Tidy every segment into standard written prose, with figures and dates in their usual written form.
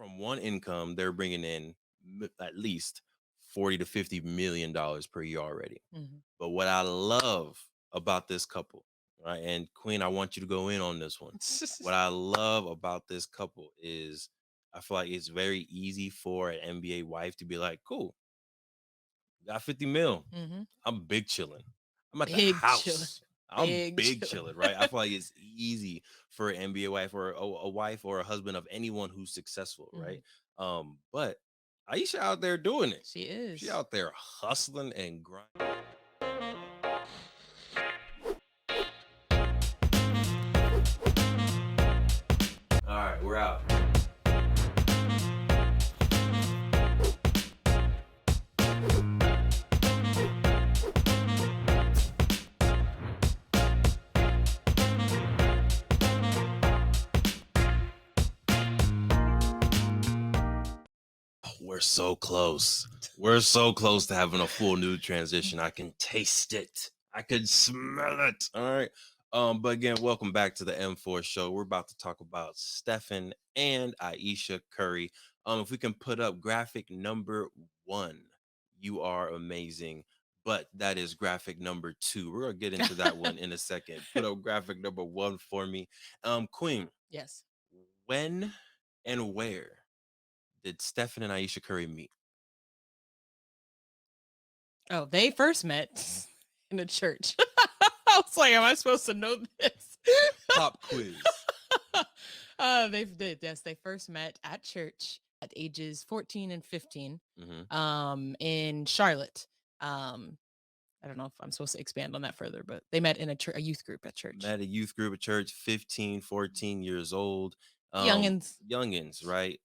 from one income, they're bringing in at least 40 to 50 million dollars per year already. Mhm. But what I love about this couple, right? And Queen, I want you to go in on this one. What I love about this couple is I feel like it's very easy for an NBA wife to be like, cool, got 50 mil. Mhm. I'm big chilling. I'm at the Big chillin'. house. I'm Big big chillin'. chilling, right? I feel like it's easy for an NBA wife or a wife or a husband of anyone who's successful, right? Mhm. But Aisha out there doing it. She She is. out there hustling and grinding. All right, we're out. We're so close. We're so close to having a full new transition. I can taste it. I can smell it. All right. But again, welcome back to the M4 show. We're about to talk about Stephen and Ayesha Curry. If we can put up graphic number 1, you are amazing. But that is graphic number 2. We're gonna get into that one in a second. Put up graphic number 1 for me. Queen, Yes. when and where did Stephen and Ayesha Curry meet? Oh, they first met in a church. I was like, am I supposed to know this? Pop quiz. They first met at church at ages 14 and 15 Hmm. in Charlotte. I don't know if I'm supposed to expand on that further, but they met in a youth group at church. Met a youth group at church, 15, 14 years old. Youngins. Youngins, right?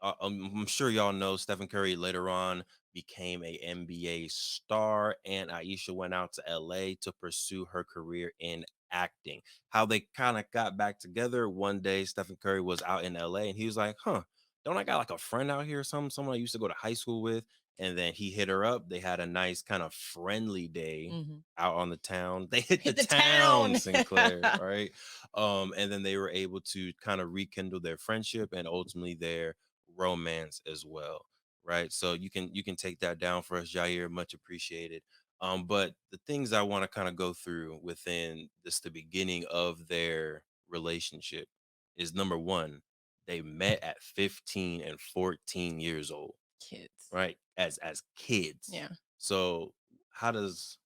I'm sure y'all know Stephen Curry later on became a NBA star, and Aisha went out to LA to pursue her career in acting. How they kind of got back together one day, Stephen Curry was out in LA and he was like, huh, don't I got like a friend out here, someone I used to go to high school with? And then he hit her up. They had a nice kind of friendly day Mhm. out on the town. They hit the Hit the town, town. Sinclair, right? And then they were able to kind of rekindle their friendship and ultimately their romance as well, right? So you can take that down for us, Jair. Much appreciated. But the things I want to kind of go through within this the beginning of their relationship is number one, they met at 15 and 14 years old, Kids. right? As kids. Yeah. So how does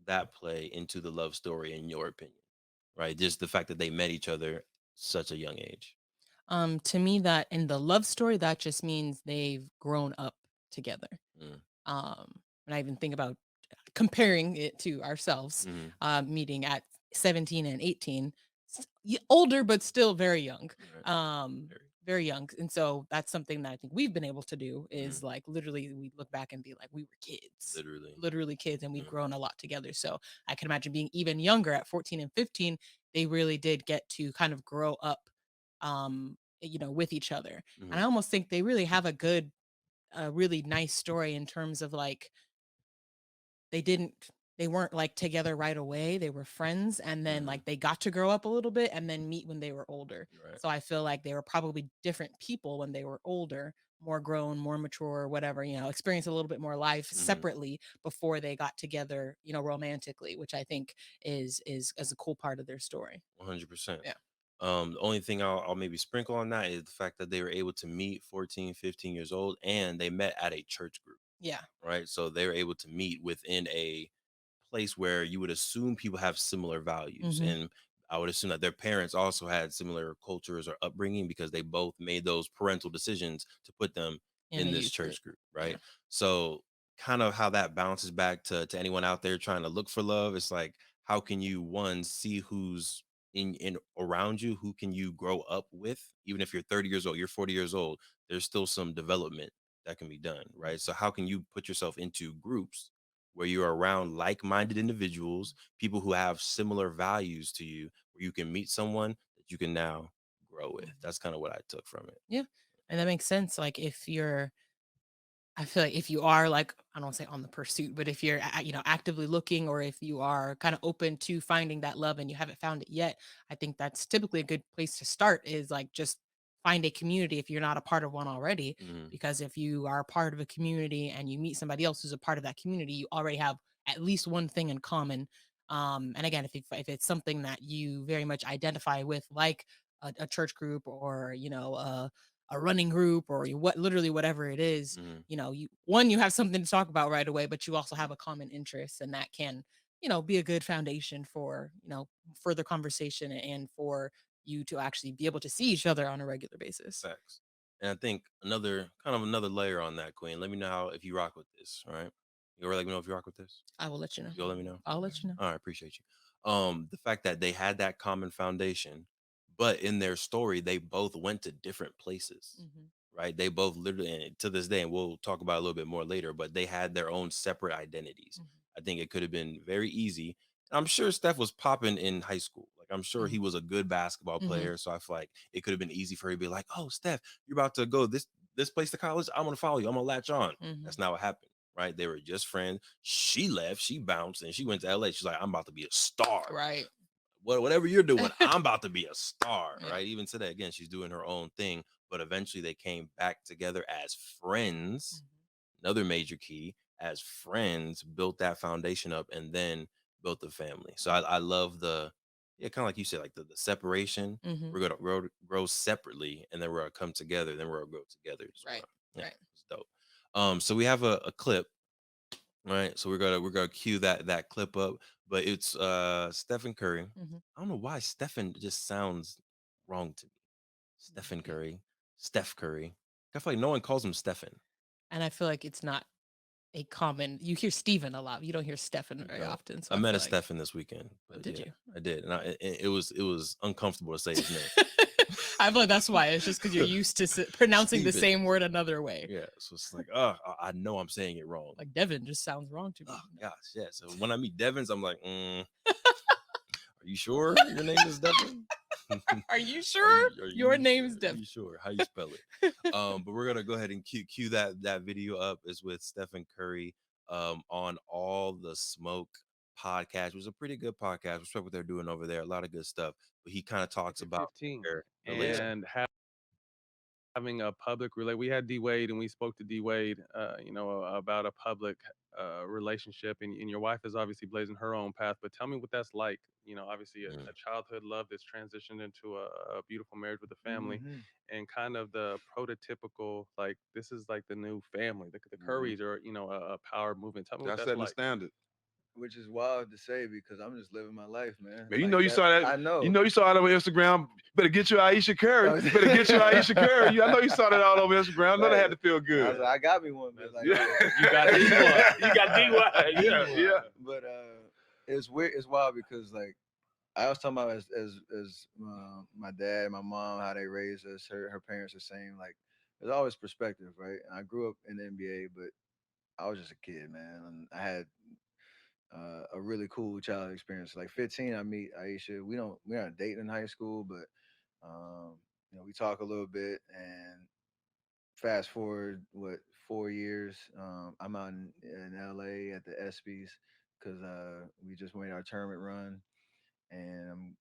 that play into the love story in your opinion? Right? Just the fact that they met each other such a young age. To me, that in the love story, that just means they've grown up together. Mm. And I even think about comparing it to ourselves, Hmm. meeting at 17 and 18, older but still very young, Right. um, Very. very young. And so that's something that I think we've been able to do Mm. is like literally we look back and be like, we were kids, Literally. literally kids, and we've Mm. grown a lot together. So I can imagine being even younger at 14 and 15, they really did get to kind of grow up, with each other. And Mm. I almost think they really have a really nice story in terms of like they didn't they weren't like together right away. They were friends and then Mm. like they got to grow up a little bit and then meet when they were older. Right. So I feel like they were probably different people when they were older, more grown, more mature, whatever, experience a little bit more life Mm-hmm. separately before they got together, romantically, which I think is a cool part of their story. 100%. Yeah. The only thing I'll maybe sprinkle on that is the fact that they were able to meet 14, 15 years old and they met at a church group, Yeah. right? So they were able to meet within a place where you would assume people have similar values. Mhm. And I would assume that their parents also had similar cultures or upbringing because they both made those parental decisions to put them In a in this youth group. church group, Yeah. right? So kind of how that bounces back to anyone out there trying to look for love. It's like, how can you one see who's in around you, who can you grow up with, even if you're 30 years old, you're 40 years old, there's still some development that can be done, right? So how can you put yourself into groups where you're around like-minded individuals, people who have similar values to you, where you can meet someone that you can now grow with? Mhm. That's kind of what I took from it. Yeah. And that makes sense. Like I feel like if you are like, I don't say on the pursuit, but if you're, actively looking or if you are kind of open to finding that love and you haven't found it yet, I think that's typically a good place to start is like just find a community if you're not a part of one already. Mhm. Because if you are a part of a community and you meet somebody else who's a part of that community, you already have at least one thing in common. And again, if it's something that you very much identify with, like a church group, or a running group, or what, literally whatever it is, Mhm. you have something to talk about right away, but you also have a common interest, and that can be a good foundation for further conversation, and for you to actually be able to see each other on a regular basis. Facts. And I think another layer on that, Queen. Let me know how if you rock with this, all right? You gonna let me know if you rock with this? I will let you know. You'll let me know? I'll Okay. let you know. All right, appreciate you. The fact that they had that common foundation, but in their story, they both went to different places, Hmm. right? They both literally, and to this day, and we'll talk about it a little bit more later, but they had their own separate identities. Hmm. I think it could have been very easy. I'm sure Steph was popping in high school. Like, I'm sure he Hmm. was a good basketball Hmm. player. So I feel like it could have been easy for her to be like, "Oh, Steph, you're about to go this place to college. I'm gonna follow you. I'm gonna latch on." Hmm. That's not what happened, right? They were just friends. She left, she bounced, and she went to LA. She's like, I'm about to be a star. Right. Whatever you're doing, I'm about to be a star, Yeah. right? Even today, again, she's doing her own thing, but eventually they came back together as friends. Another major key, as friends, built that foundation up and then built the family. So I love yeah, kind of like you said, like the separation. Hmm. We're gonna grow separately, and then we're gonna come together. Then we're gonna grow together as Right. well. Yeah, Right. it's dope. So we have a clip, right? So we're gonna cue that clip up, but it's Stephen Curry. Hmm. I don't know why Stephen just sounds wrong to me. Stephen Curry, Steph Curry. I feel like no one calls him Stephen. And I feel like it's not a common. You hear Steven a lot. You don't hear Stefan very No, often. So I I met feel a like, Stefan this weekend, oh, but did yeah, you? I did, and it was uncomfortable to say his name. I feel like that's why. It's just because you're used to pronouncing the Steven. same word another way. Yeah, so it's like, oh, I know I'm saying it wrong. Like Devin just sounds wrong to Oh me. No. gosh, yeah. So when I meet Devins, I'm like, are you sure your name is Devin? Are you Are sure you are your you sure? name's Are Devin? you sure? How you spell it? But we're gonna go ahead and cue that video up. Is with Stephen Curry on All the Smoke podcast, which was a pretty good podcast. Respect what they're doing over there. A lot of good stuff. But he kind of talks about 15 their relation. and having a public relate. We had D Wade and we spoke to D Wade, about a public relationship. And your wife is obviously blazing her own path. But tell me what that's like. Obviously Mm, a childhood love that's transitioned into a beautiful marriage with a family, Mhm. and kind of the prototypical like this is like the new family. The Mhm. Currys are a power movement. Tell me what Y'all that's setting the like. standard. Which is wild to say because I'm just living my life, man. Man, you know Like you that. saw that. I You know. know you saw it over Instagram. Better get you Ayesha Curry. Oh, Better get you Ayesha Curry. I know you saw that all over Instagram. I know that right. had to feel I good. was like, I got me one, but like, Yeah, you got D1. You got I D1. need Yeah, one. yeah. But it's weird. It's wild because like I was talking about as my dad, my mom, how they raised us. Her parents the same. Like there's always perspective, right? And I grew up in the NBA, but I was just a kid, man. And I had a really cool childhood experience. Like 15, I meet Aisha. We aren't dating in high school, but um, we talk a little bit. And fast forward, what 4 years? I'm out in LA at the ESPYS because we just made our tournament run, and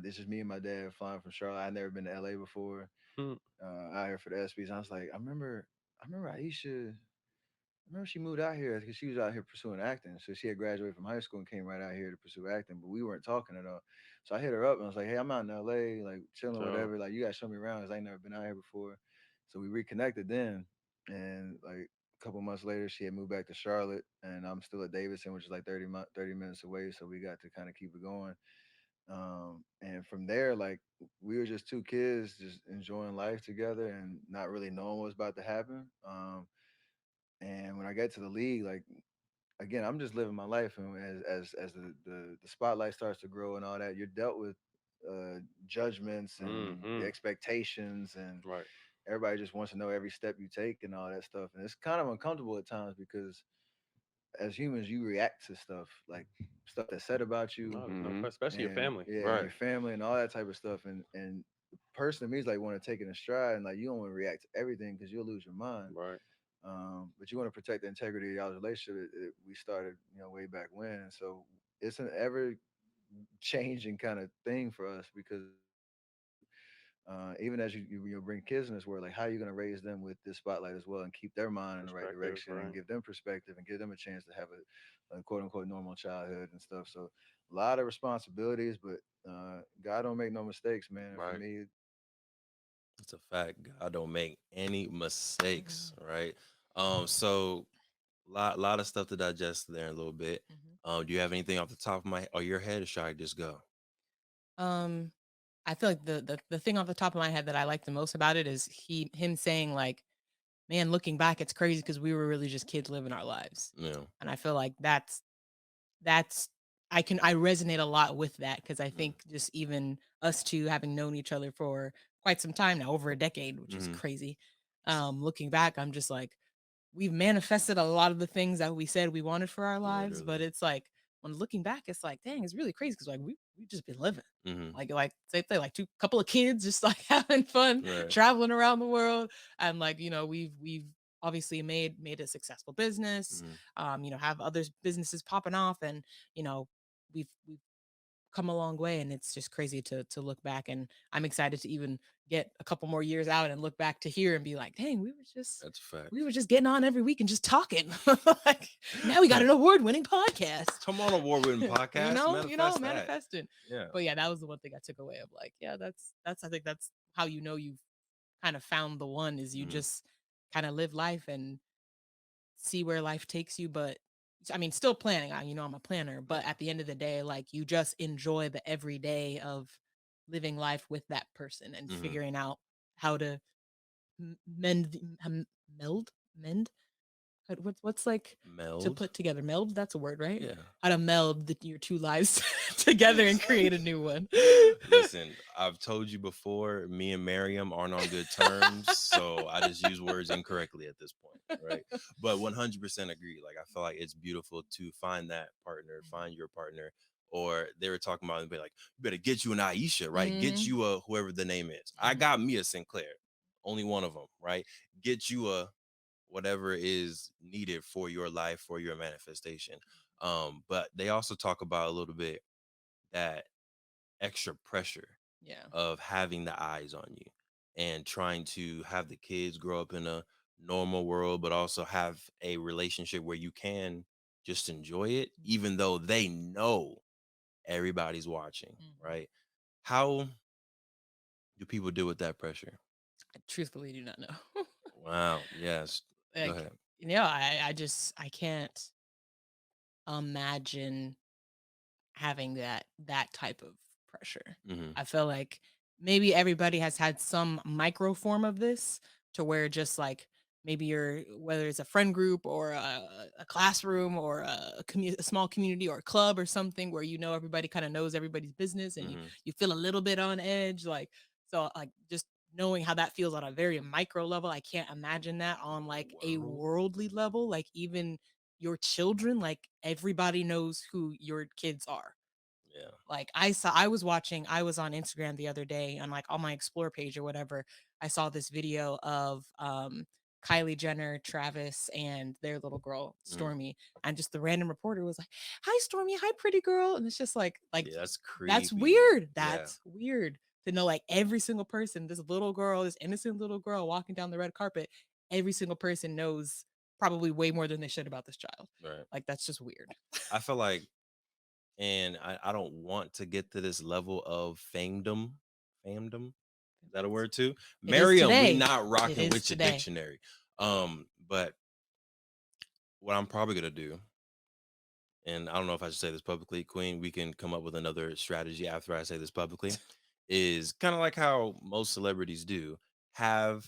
this is me and my dad flying from Charlotte. I'd never been to LA before. Hmm. Out here for the ESPYS. I was like, I remember Aisha. I remember she moved out here because she was out here pursuing acting. So she had graduated from high school and came right out here to pursue acting, but we weren't talking at all. So I hit her up and I was like, "Hey, I'm out in LA, like chilling, So, whatever. Like you gotta show me around because I ain't never been out here before." So we reconnected then, and like a couple months later, she had moved back to Charlotte, and I'm still at Davidson, which is like 30 minutes away. So we got to kind of keep it going. And from there, like we were just two kids, just enjoying life together and not really knowing what was about to happen. And when I got to the league, like again, I'm just living my life, and as the spotlight starts to grow and all that, you're dealt with judgments and the hmm, expectations, and right. everybody just wants to know every step you take and all that stuff, and it's kind of uncomfortable at times because as humans, you react to stuff like stuff that's said about you, No, no, Mhm. especially your and family. yeah, and Right. your family and all that type of stuff, and the person to me is like want to take it in stride, and like you don't want to react to everything because you'll lose your mind. Right. But you want to protect the integrity of y'all's relationship. We started, way back when, and so it's an ever changing kind of thing for us because even as you bring kids in this world, like how are you going to raise them with this spotlight as well and keep their mind in the right Perspective, direction and right? give them perspective and give them a chance to have a quote unquote normal childhood and stuff. So a lot of responsibilities, but God don't make no mistakes, man. And for Right. me, It's a fact. God don't make any mistakes, Mhm, right? So lot of stuff to digest there in a little bit. mhm. Do you have anything off the top of my or your head, or should I just go? Um, I feel like the thing off the top of my head that I like the most about it is him saying like, "Man, looking back, it's crazy because we were really just kids living our lives." Yeah. And I feel like that's I resonate a lot with that because I Mm-hmm. think just even us two having known each other for quite some time now, over a decade, which is Mm-hmm. crazy. Looking back, I'm just like, we've manifested a lot of the things that we said we wanted for our lives, but Literally. it's like when looking back, it's like, dang, it's really crazy because like we just been living. Mm-hmm. Like say like two couple of kids just like having fun, Right. traveling around the world. And like, we've obviously made a successful business, Mm-hmm. have other businesses popping off and we've come a long way and it's just crazy to look back and I'm excited to even get a couple more years out and look back to here and be like, dang, That's a fact. we were just getting on every week and just talking. Like now we got an award-winning podcast. Come on, award-winning podcast, manifest that. Manifesting. Yeah. But yeah, that was the one thing I took away of like, yeah, that's I think that's how you've kind of found the one is you Mm-hmm. just kind of live life and see where life takes you. But I mean, still planning. I'm a planner, but Yeah. at the end of the day, like you just enjoy the everyday of living life with that person and Mm-hmm. figuring out how to meld mend what's like to Meld. put together meld, that's a word, right? Yeah. How to meld your two lives together and create a new one. Listen, I've told you before, me and Miriam aren't on good terms, so I just use words incorrectly at this point, right? But 100% agree. Like, I feel like it's beautiful to find that partner, find your partner. Or they were talking about, be like, you better get you an Ayesha, right? Get Hmm. you a whoever the name is. I Hmm. got me a Sinclair, only one of them, right? Get you a whatever is needed for your life, for your manifestation. But they also talk about a little bit that extra pressure Yeah. of having the eyes on you and trying to have the kids grow up in a normal world, but also have a relationship where you can just enjoy it, even though they know everybody's watching, Hmm. right? How do people deal with that pressure? I truthfully do not know. Wow. Yes. Go Like, ahead. I can't imagine having that type of pressure. Hmm. I feel like maybe everybody has had some micro form of this to where just like maybe you're whether it's a friend group or a classroom or a small community or a club or something where everybody kind of knows everybody's business and you Hmm. you feel a little bit on edge like so like just knowing how that feels on a very micro level. I can't imagine that on like a World. worldly level, like even your children, like everybody knows who your kids are. Yeah. Like I was on Instagram the other day on like on my explore page or whatever. I saw this video of Kylie Jenner, Travis, and their little girl, Hmm. Stormy. And just the random reporter was like, "Hi Stormy, hi pretty girl." And it's just like Yeah, that's that's creepy. weird. Yeah. That's weird to know like every single person, this little girl, this innocent little girl walking down the red carpet, every single person knows probably way more than they should about this child. Right. Like that's just weird. I feel like, and I don't want to get to this level of famedom. Famedom? Is that a word too? It is Miriam, we today. not It rocking is with your today. dictionary. But what I'm probably gonna do, and I don't know if I should say this publicly, Queen, we can come up with another strategy after I say this publicly, is kind of like how most celebrities do, have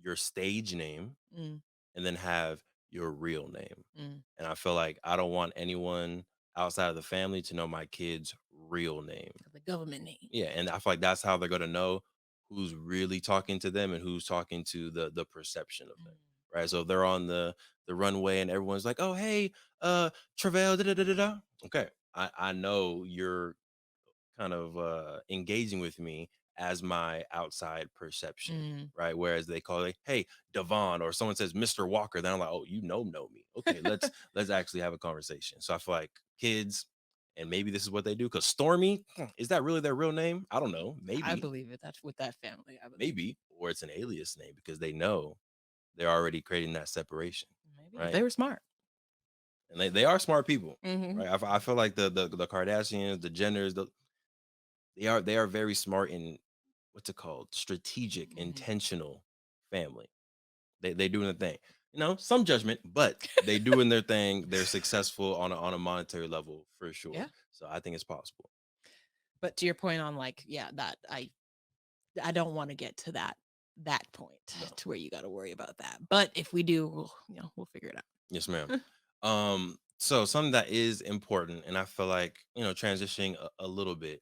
your stage name Mm, and then have your real name. mm. And I feel like I don't want anyone outside of the family to know my kid's real name. The government name. Yeah, and I feel like that's how they're gonna know who's really talking to them and who's talking to the perception of them, Mm, right? So if they're on the runway and everyone's like, "Oh, hey, Truvel, da da da da da." Okay, I know you're kind of engaging with me as my outside perception, mm. right? Whereas they call it, "Hey, Devon," or someone says Mr. Walker, then I'm like, "Oh, you know me. Okay, let's actually have a conversation." So I feel like kids and maybe this is what they do. Because Stormy, is that really their real name? I don't know. I Maybe, believe it. That's with that family. I believe maybe, or it's an alias name because they know they're already creating that separation, maybe if right? they were smart. And they are smart people, Mm-hmm. right? I feel like the Kardashians, the Jenners, they are very smart in what's it called? Strategic, Mm-hmm. intentional family. They doing their thing. Some judgment, but they doing their thing. They're successful on a monetary level for sure. Yeah. So I think it's possible. But to your point on like, yeah, that I don't want to get to that point No. to where you got to worry about that. But if we do, we'll figure it out. Yes, ma'am. So something that is important, and I feel like transitioning a little bit,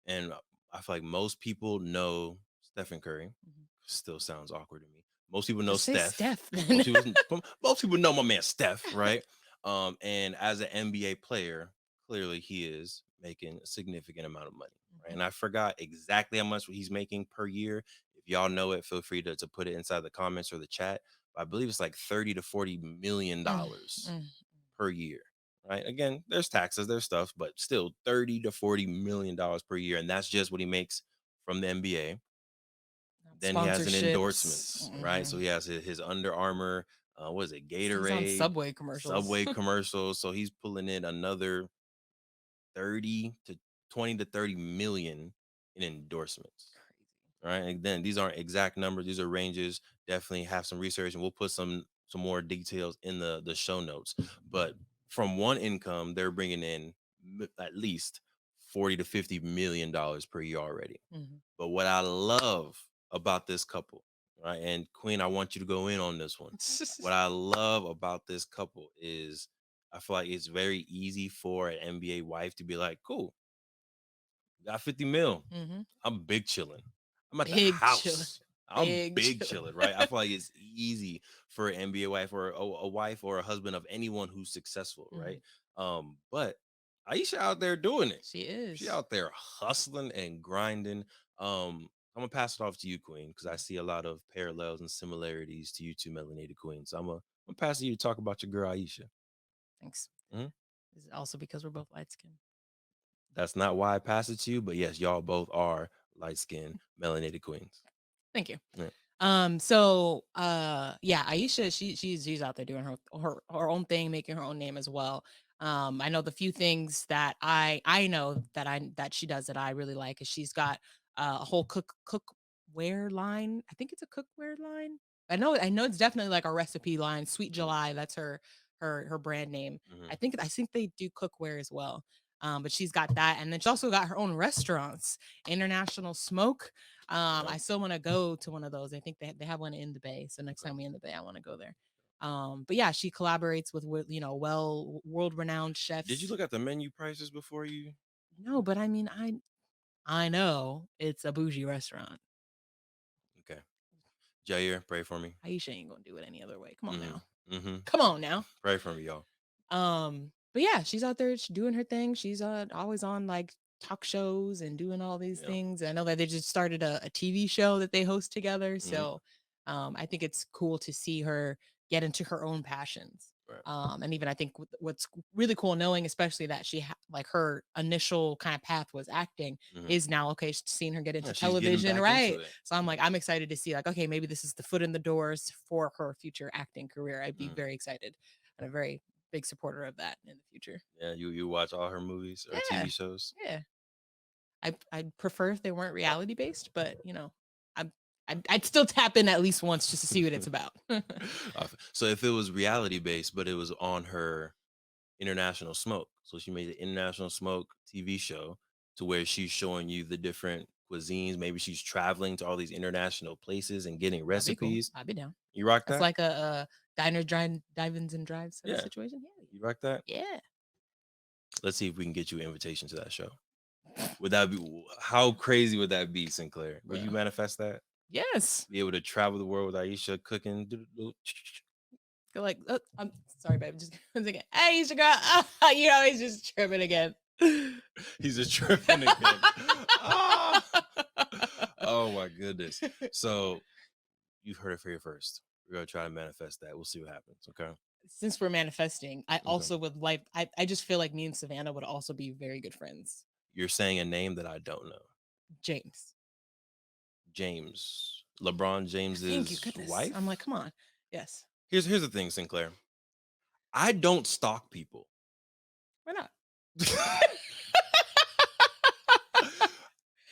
and I feel like most people know Stephen Curry. Mhm. Still sounds awkward to me. Most people know Just say Steph. Steph then. Most people know my man Steph, right? And as an NBA player, clearly he is making a significant amount of money, right? Mhm. And I forgot exactly how much he's making per year. If y'all know it, feel free to put it inside the comments or the chat. But I believe it's like 30 to 40 million Mm, dollars mm. per year. Right. Again, there's taxes, there's stuff, but still 30 to 40 million dollars per year. And that's just what he makes from the NBA. Then he has an Sponsorships. endorsements, right? So Mhm. he has his Under Armour, what is it, He's on Gatorade, Subway commercials. Subway commercials. So he's pulling in another 30 to 20 to 30 million in endorsements. Right. And then these aren't exact numbers, these are ranges. Definitely have some research, and we'll put some more details in the show notes. But from one income, they're bringing in at least 40 to 50 million dollars per year already. Mhm. But what I love about this couple, right? And Queen, I want you to go in on this one. What I love about this couple is I feel like it's very easy for an NBA wife to be like, cool, got 50 mil. Mhm. I'm big chilling. I'm at the Big chillin'. house. I'm Big big chillin'. chilling, right? I feel like it's easy for an NBA wife or a wife or a husband of anyone who's successful, right? Mhm. But Aisha out there doing it. She She is. out there hustling and grinding. I'm gonna pass it off to you, Queen, because I see a lot of parallels and similarities to you two melanated queens. So I'm gonna pass it to you to talk about your girl Aisha. Thanks. Mhm. Is it also because we're both light skinned? That's not why I pass it to you, but yes, y'all both are light skinned melanated queens. Thank you. Yeah. Yeah, Aisha, she's out there doing her own thing, making her own name as well. I know the few things that I know that she does that I really like is she's got a whole cookware line. I think it's a cookware line. I know it's definitely like a recipe line. Sweet July, that's her brand name. Mhm. I think they do cookware as well. But she's got that, and then she also got her own restaurants, International Smoke. Yep. I still want to go to one of those. I think they have one in the Bay. So next Okay. time we in the Bay, I want to go there. But yeah, she collaborates with world renowned Did you chefs. look at the menu prices before you? No, but I mean, I know it's a bougie restaurant. Okay. Jair, pray for me. Aisha ain't gonna do it any other way. Come on now. Mm-hmm. Mm-hmm. Come on now. Pray for me, y'all. But yeah, she's out there doing her thing. She's always on like talk shows and doing all these Yeah. things. I know that they just started a TV show that they host together. Mhm. So I think it's cool to see her get into her own passions. Right. And even I think what's really cool, knowing especially that like her initial kind of path was acting, Mhm. is now okay. Seeing her get Yeah, into she's getting television, back into right? it. So I'm like, I'm excited to see like, okay, maybe this is the foot in the doors for her future acting career. I'd be Mhm. very excited and a very big supporter of that in the future. Yeah, you watch all her movies or Yeah, TV shows. yeah. I'd prefer if they weren't reality based, but I'm I'd still tap in at least once just to see what it's about. So if it was reality based, but it was on her International Smoke, so she made the International Smoke TV show to where she's showing you the different cuisines. Maybe she's traveling to all these international places and getting That'd be cool. recipes. I'd be down. You rock That's that? like a diner dive-ins and drives sort of Yeah. situation. You rock that? Yeah. Let's see if we can get you an invitation to that show. Would that be how crazy would that be, Sinclair? Would you Bro. manifest that? Yes. Be able to travel the world with Aisha cooking? Feel like I'm sorry, babe. Just once again. Hey, you girl. He's just tripping again. He's just tripping again. Ah! Oh my goodness. So you've heard it for here first. We're gonna try to manifest that. We'll see what happens. Okay. since we're manifesting, I Okay. also would like, I just feel like me and Savannah would also be very good friends. You're saying a name that I don't know. James. James. LeBron Thank you, James's goodness. I'm wife? like, come on. Yes. Here's the thing, Sinclair. I don't stalk people. Why not?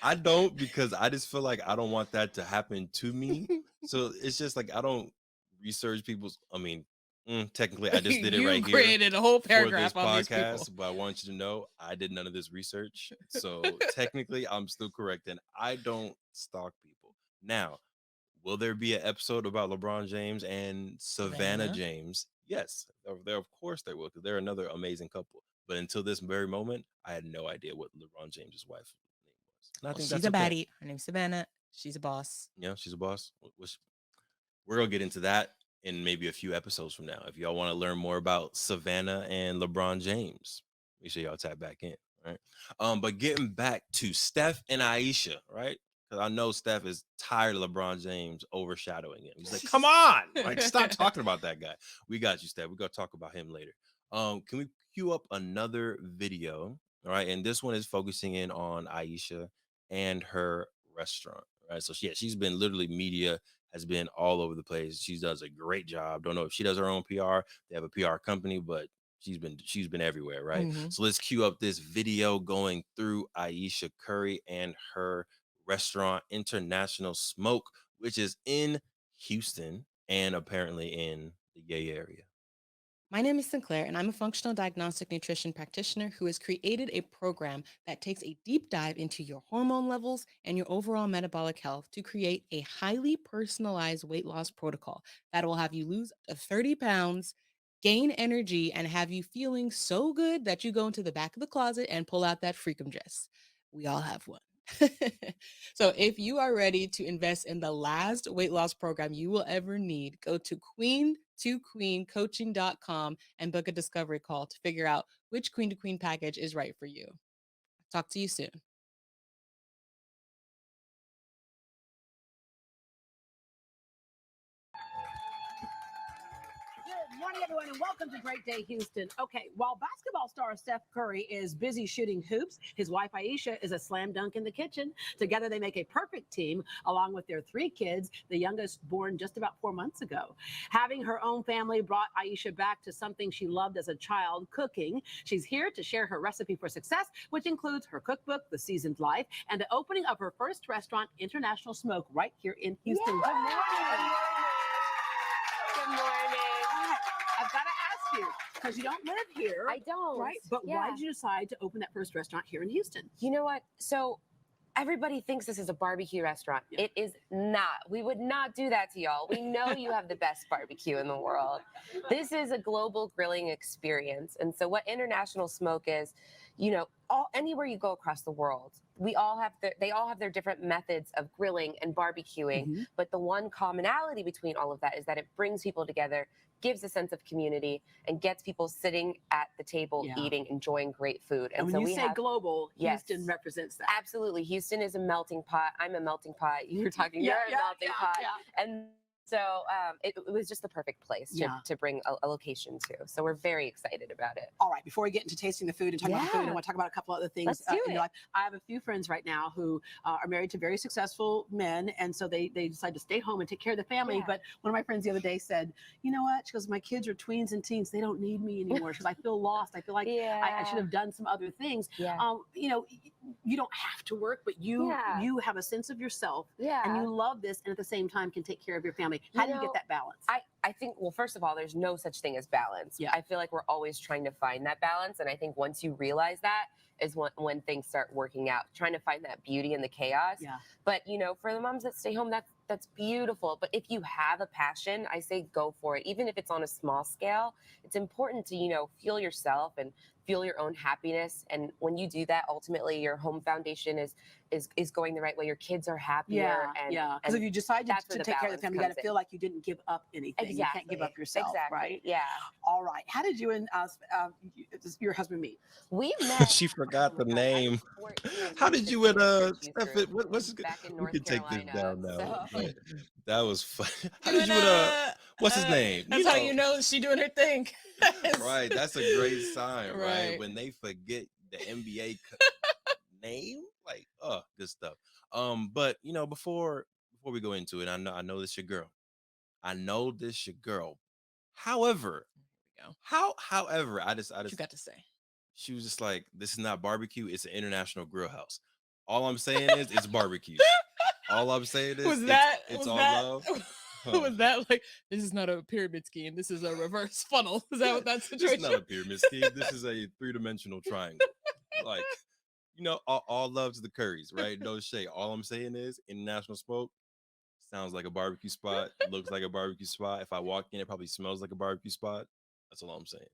I don't, because I just feel like I don't want that to happen to me. So it's just like I don't research people's. I mean, technically, I just did it You right here created a whole for this paragraph on these people. podcast, but I want you to know I did none of this research. So technically, I'm still correct, and I don't stalk people. Now, will there be an episode about LeBron James and Savannah Savannah. James? Yes, there of course there will, because they're another amazing couple. But until this very moment, I had no idea what LeBron James's wife's name was, and I Well, think she's that's a okay. baddie. Her name's Savannah. She's a boss. Yeah, she's a boss. We're gonna get into that in maybe a few episodes from now. If y'all want to learn more about Savannah and LeBron James, make sure y'all tap back in. Right. But getting back to Steph and Ayesha, right? Because I know Steph is tired of LeBron James overshadowing him. He's like, come on, like stop talking about that guy. We got you, Steph. We're gonna talk about him later. Can we cue up another video? All right, and this one is focusing in on Ayesha and her restaurant. Right. So she's been literally media has been all over the place. She does a great job. Don't know if she does her own PR. They have a PR company, but she's been everywhere, right? Mhm. So let's cue up this video going through Ayesha Curry and her restaurant International Smoke, which is in Houston and apparently in the Yay area. My name is Sinclair, and I'm a functional diagnostic nutrition practitioner who has created a program that takes a deep dive into your hormone levels and your overall metabolic health to create a highly personalized weight loss protocol that will have you lose up to 30 pounds, gain energy, and have you feeling so good that you go into the back of the closet and pull out that freakum dress. We all have one. So if you are ready to invest in the last weight loss program you will ever need, go to queen2queencoaching.com and book a discovery call to figure out which queen to queen package is right for you. Talk to you soon. Good morning, everyone, and welcome to Great Day Houston. Okay, while basketball star Steph Curry is busy shooting hoops, his wife Ayesha is a slam dunk in the kitchen. Together, they make a perfect team, along with their 3 kids, the youngest born just about 4 months ago. Having her own family brought Ayesha back to something she loved as a child, cooking. She's here to share her recipe for success, which includes her cookbook, The Seasoned Life, and the opening of her first restaurant, International Smoke, right here in Houston. Good morning. Good morning. I've got to ask you, because you don't live here. I don't. Right? But Yeah. why did you decide to open that first restaurant here in Houston? You know what? So everybody thinks this is a barbecue restaurant. Yeah. It is not. We would not do that to y'all. We know you have the best barbecue in the world. This is a global grilling experience. And so what International Smoke is, you know, anywhere you go across the world, they all have their different methods of grilling and barbecuing. Mhm. But the one commonality between all of that is that it brings people together, gives a sense of community, and gets people sitting at the table, Yeah. eating, enjoying great food. And when so you we say have, global, Yes. Houston represents that. absolutely, Houston is a melting pot. I'm a melting pot. You're talking, Yeah, you're a yeah, melting yeah, pot. yeah. And so it was just the perfect place Yeah. to bring a location to. So we're very excited about it. All right, before we get into tasting the food and talking about the food, I Yeah. want to talk about a couple other things Let's do in it. your life. I have a few friends right now who are married to very successful men, and so they decide to stay home and take care of the family. Yeah. But one of my friends the other day said, you know what? She goes, my kids are tweens and teens. They don't need me anymore. She goes, I feel lost. I feel like I should have done some other things. Yeah. You know, you don't have to work, but you have a sense of yourself, Yeah. and you love this, and at the same time can take care of your family. How do you get that balance? I think, well, first of all, there's no such thing as balance. Yeah. I feel like we're always trying to find that balance. And I think once you realize that is when things start working out, trying to find that beauty in the chaos. Yeah. But, you know, for the moms that stay home, that's beautiful. But if you have a passion, I say go for it. Even if it's on a small scale, it's important to, you know, feel yourself and feel your own happiness. And when you do that, ultimately your home foundation is going the right way. Your kids are happier. Because if you decide to that's where the take care of the balance family, you got comes to in. feel like you didn't give up anything. Exactly. You can't give up yourself, Exactly. right? Yeah. All right. How did you and your husband meet? We met. She forgot. forgot my the gosh, I was name. 14 How when did you and Stephen introduced Stephen? me What's back in we North can take this Carolina. down now, So but that was fun. How did Doing you and what's his name? You that's how you know, know she doing her thing. right? That's a great sign, right? Right. When they forget the NBA name, like, oh, good stuff. But before we go into it, I know this your girl. I know this your girl. However, There we go. however, I What you just got to say? she was just like, this is not barbecue, it's an international grill house. All I'm saying is it's barbecue. All I'm saying is Was it's that it's was all that love. Huh. was that like this is not a pyramid scheme, this is a reverse funnel? Is that Yeah, what that this is situation? not a pyramid scheme. This is a three-dimensional triangle. Like, all love to the Currys, right? No shade. All I'm saying is international smoke sounds like a barbecue spot, looks like a barbecue spot. If I walk in, it probably smells like a barbecue spot. That's all I'm saying.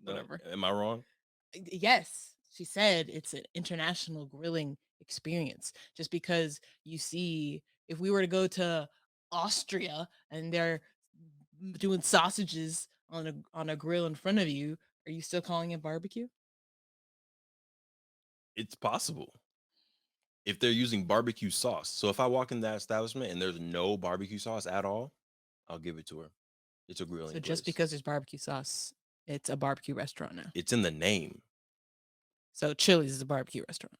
No, Whatever. am I wrong? Yes, she said it's an international grilling experience. Just because you see, if we were to go to Austria and they're doing sausages on a grill in front of you, are you still calling it barbecue? It's possible if they're using barbecue sauce. So if I walk in that establishment and there's no barbecue sauce at all, I'll give it to her. It's a So grilling just place. because there's barbecue sauce, it's a barbecue restaurant now. It's in the name. So Chili's is a barbecue restaurant.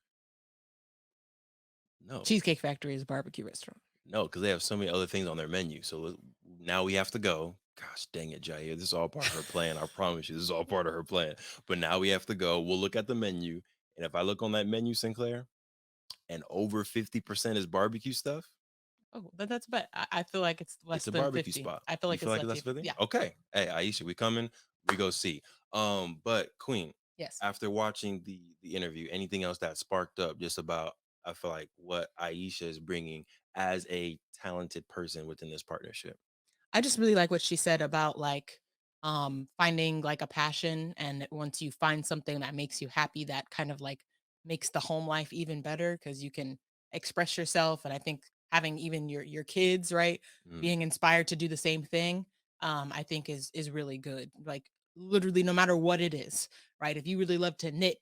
No, Cheesecake Factory is a barbecue restaurant. no, because they have so many other things on their menu. So now we have to go. Gosh dang it, Jair. This is all part of her plan. I promise you, this is all part of her plan. But now we have to go. We'll look at the menu. And if I look on that menu, Sinclair, and over 50% is barbecue stuff, Oh, that's but I feel like it's less it's a than barbecue 50. spot. I feel You like feel it's like less. that's fitting? Yeah. Okay. Hey, Ayesha, we coming. We go see. But Queen, Yes. after watching the interview, anything else that sparked up just about I feel like what Ayesha is bringing as a talented person within this partnership. I just really like what she said about like finding like a passion, and once you find something that makes you happy, that kind of like makes the home life even better because you can express yourself. And I think having even your kids, right, Mm, being inspired to do the same thing, I think is really good. Like literally no matter what it is, right? If you really love to knit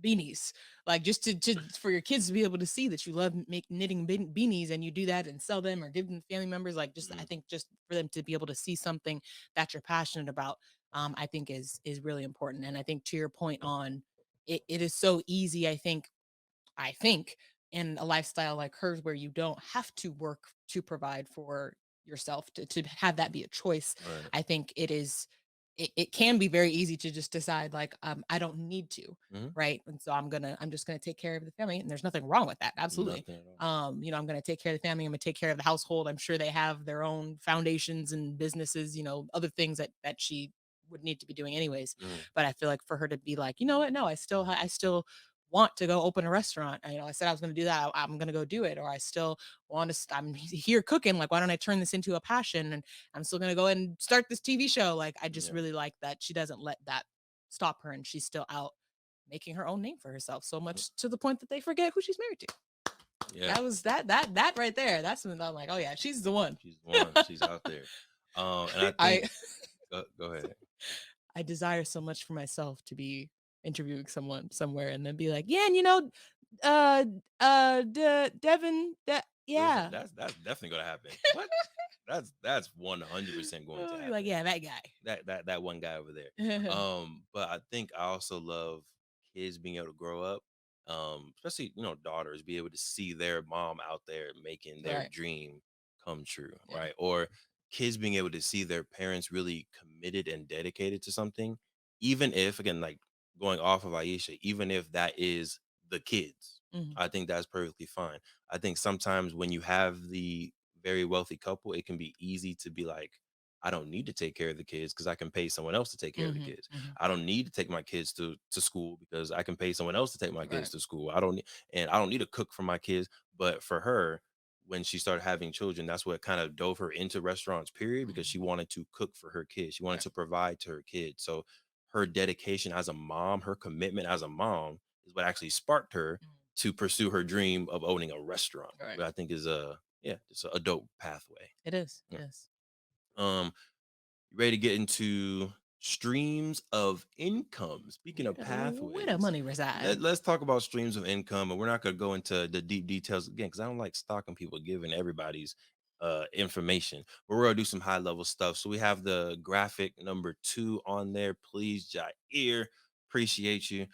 beanies, like just to just for your kids to be able to see that you love make knitting beanies, and you do that and sell them or give them to family members, like just I mm, think just for them to be able to see something that you're passionate about, I think is really important. And I think to your point on it is so easy, I think in a lifestyle like hers where you don't have to work to provide for yourself, to have that be a choice. right. I think it can be very easy to just decide like I don't need to, Hmm. right? And so I'm just gonna take care of the family. And there's nothing wrong with that. Absolutely. Nothing at all. I'm gonna take care of the family, I'm gonna take care of the household. I'm sure they have their own foundations and businesses, other things that she would need to be doing anyways. Mm, But I feel like for her to be like, you know what, no, I still want to go open a restaurant. I said I was going to do that. I'm going to go do it. Or I still want to, I'm here cooking. Like, why don't I turn this into a passion? And I'm still going to go ahead and start this TV show. Like, I just yeah. really like that she doesn't let that stop her. And she's still out making her own name for herself, so much to the point that they forget who she's married to. Yeah. That was that right there. That's when I'm like, oh yeah, she's the one. She's the one. She's out there. And I I think go ahead. I desire so much for myself to be interviewing someone somewhere and then be like, yeah, and Devin, Listen, yeah. that's definitely gonna happen. What? That's 100% going to Oh, you're like, happen. yeah, that guy. That one guy over there. But I think I also love kids being able to grow up, especially daughters, be able to see their mom out there making their Right. dream come true, Yeah. right? Or kids being able to see their parents really committed and dedicated to something, even if again, like going off of Aisha, even if that is the kids, Mhm. I think that's perfectly fine. I think sometimes when you have the very wealthy couple, it can be easy to be like, I don't need to take care of the kids because I can pay someone else to take care of the Mhm. kids. Mhm. I don't need to take my kids to school because I can pay someone else to take my kids Right. to school. I don't need to cook for my kids. But for her, when she started having children, that's what kind of dove her into restaurants, period, because Mhm. she wanted to cook for her kids. She wanted Right. to provide to her kids. So her dedication as a mom, her commitment as a mom is what actually sparked her Mhm. to pursue her dream of owning a restaurant. Right. But I think is it's a dope pathway. It is. It Yeah. is. You ready to get into streams of income. Speaking of Where the pathways, money reside? let's talk about streams of income, and we're not going to go into the deep details again because I don't like stalking people, giving everybody's information. But we're gonna do some high level stuff. So we have the graphic number 2 on there. Please, Jair, appreciate you.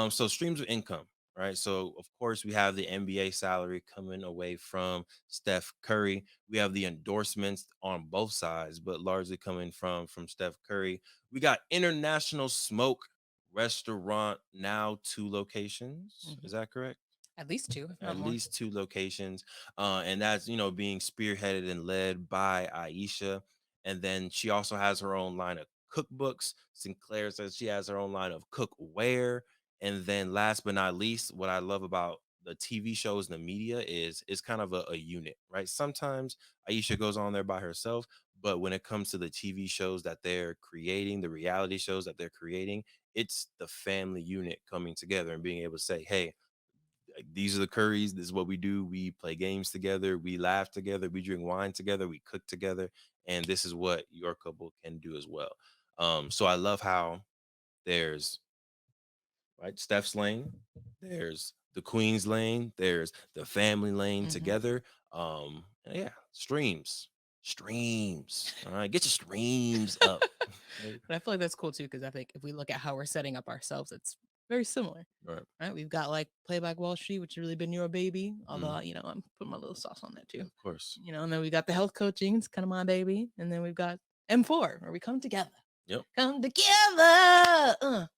So streams of income. Right. So of course we have the NBA salary coming away from Steph Curry. We have the endorsements on both sides, but largely coming from Steph Curry. We got international smoke restaurant, now 2 locations. Mhm. Is that correct? At least two, if not At more. least 2 locations. And that's, being spearheaded and led by Ayesha. And then she also has her own line of cookbooks. Sinclair says she has her own line of cookware. And then last but not least, what I love about the TV shows and the media is kind of a unit, right? Sometimes Ayesha goes on there by herself, but when it comes to the TV shows that they're creating, the reality shows that they're creating, it's the family unit coming together and being able to say, hey, like, these are the Currys. This is what we do. We play games together. We laugh together. We drink wine together. We cook together. And this is what your couple can do as well. So I love how there's right Steph's lane, there's the Queen's lane, there's the family lane Mhm. together. And yeah, streams. All right, get your streams up. Right. But I feel like that's cool too, because I think if we look at how we're setting up ourselves, it's very similar. All right. Right? We've got like Playback Wall Street, which has really been your baby. Mm, Although, I'm putting my little sauce on that yeah, too. of course. And then we got the health coaching, it's kind of my baby. And then we've got M4, where we come together. Yep. Come together right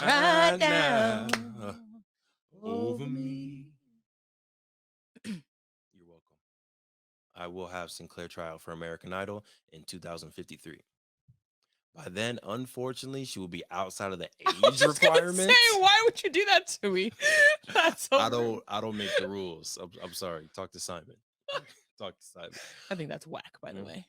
Right now now, over over me. me. You're welcome. I will have Sinclair try out for American Idol in 2053. By then, unfortunately, she will be outside of the I was age just gonna say, requirements. why would you do that to me? That's so I rude. don't I don't make the rules. I'm sorry. Talk to Simon. Talk to Simon. I think that's whack, by the Mm. way.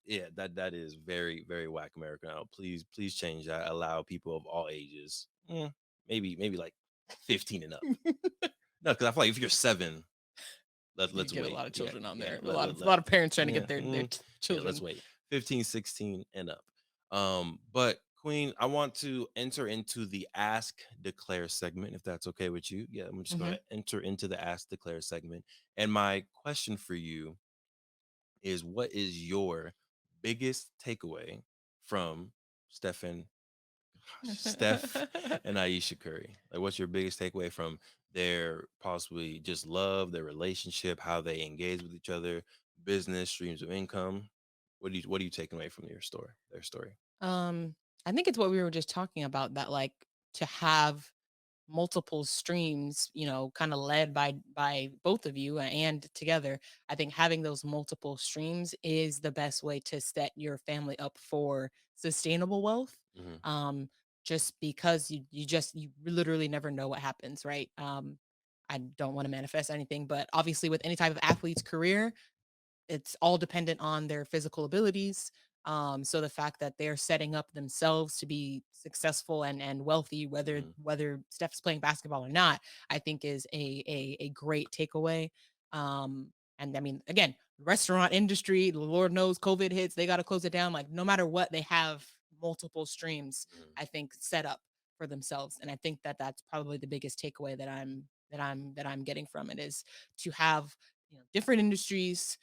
Yeah, that is very, very whack American Idol. Please change that. Allow people of all ages. Maybe like 15 and up. No, because I feel like if you're 7, You let's get a wait. lot of Yeah, children on yeah. there. A lot of parents trying to Yeah, get their yeah, let's children. wait. 15, 16 and up. But Queen, I want to enter into the Ask Declare segment, if that's okay with you. Yeah, I'm just Hmm. gonna enter into the Ask Declare segment. And my question for you is, what is your biggest takeaway from Stefan Steph and Ayesha Curry? Like, what's your biggest takeaway from their possibly just love, their relationship, how they engage with each other, business, streams of income? What are you taking away from your story, their story? um, I think it's what we were just talking about, that like to have multiple streams, kind of led by both of you and together. I think having those multiple streams is the best way to set your family up for sustainable wealth. Hmm. Um, just because you literally never know what happens, right? I don't want to manifest anything, but obviously with any type of athlete's career, it's all dependent on their physical abilities. So the fact that they're setting up themselves to be successful and wealthy, Hmm. whether Steph's playing basketball or not, I think is a great takeaway. And I mean, again, restaurant industry, Lord knows COVID hits, they got to close it down. Like no matter what, they have multiple streams, I think, set up for themselves. And I think that that's probably the biggest takeaway that I'm getting from it, is to have different industries,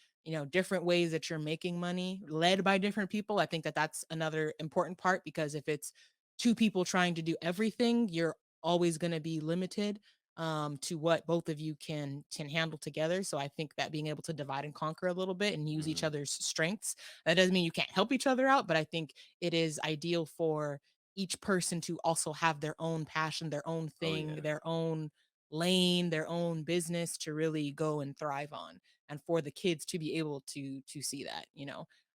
different ways that you're making money led by different people. I think that that's another important part, because if it's two people trying to do everything, you're always going to be limited to what both of you can handle together. So I think that being able to divide and conquer a little bit and use each Hmm. other's strengths, that doesn't mean you can't help each other out, but I think it is ideal for each person to also have their own passion, their own Oh thing, yeah. their own lane, their own business to really go and thrive on, and for the kids to be able to see that.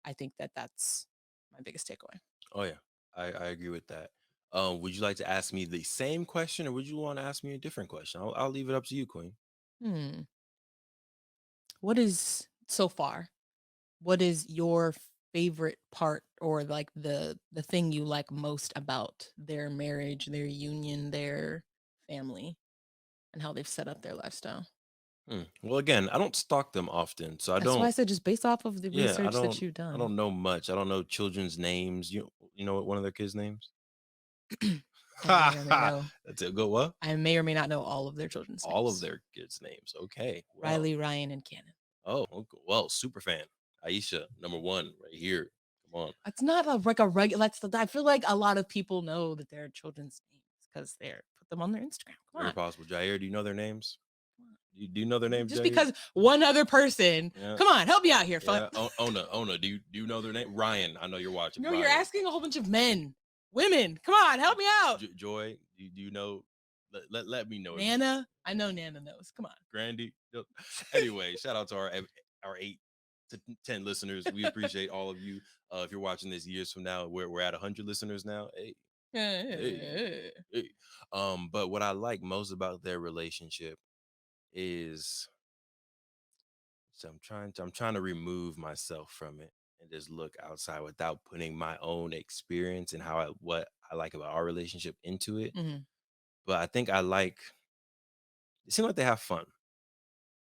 I think that that's my biggest takeaway. Oh yeah. I agree with that. Would you like to ask me the same question, or would you want to ask me a different question? I'll leave it up to you, Queen. Hmm. What is, so far, what is your favorite part, or like the thing you like most about their marriage, their union, their family, and how they've set up their lifestyle? Well, again, I don't stalk them often, so I That's why I don't. said just based off of the Yeah, I research that don't. you've I done. don't know much. I don't know children's names. You know what one of their kids' names? I may or may know. That's a good what? I may or may not know all of their children's All of names. their kids' names. Okay. Well. Riley, Ryan, and Cannon. Oh, okay. Well, super fan. Ayesha, number one, right here. Come on. It's not like a regular. I feel like a lot of people know that they're children's names because they're put them on their Instagram. Come Very on. possible. Jair, do you know their names? Do you know their names, Just Jair? because one other person. Yeah. Come on, help me out here. Yeah. Ona, do you know their name? Ryan, I know you're watching. No, Ryan. you're asking a whole bunch of men, women. Come on, help me out. Joy, do you know? Let me know. Nana, I know Nana knows. Come on, Grandy. Anyway, shout out to our 8 to 10 listeners. We appreciate all of you. If you're watching this years from now, we're at 100 listeners now. Hey. But what I like most about their relationship is, so I'm trying to remove myself from it and just look outside without putting my own experience and what I like about our relationship into it. Mhm. But I think it seems like they have fun.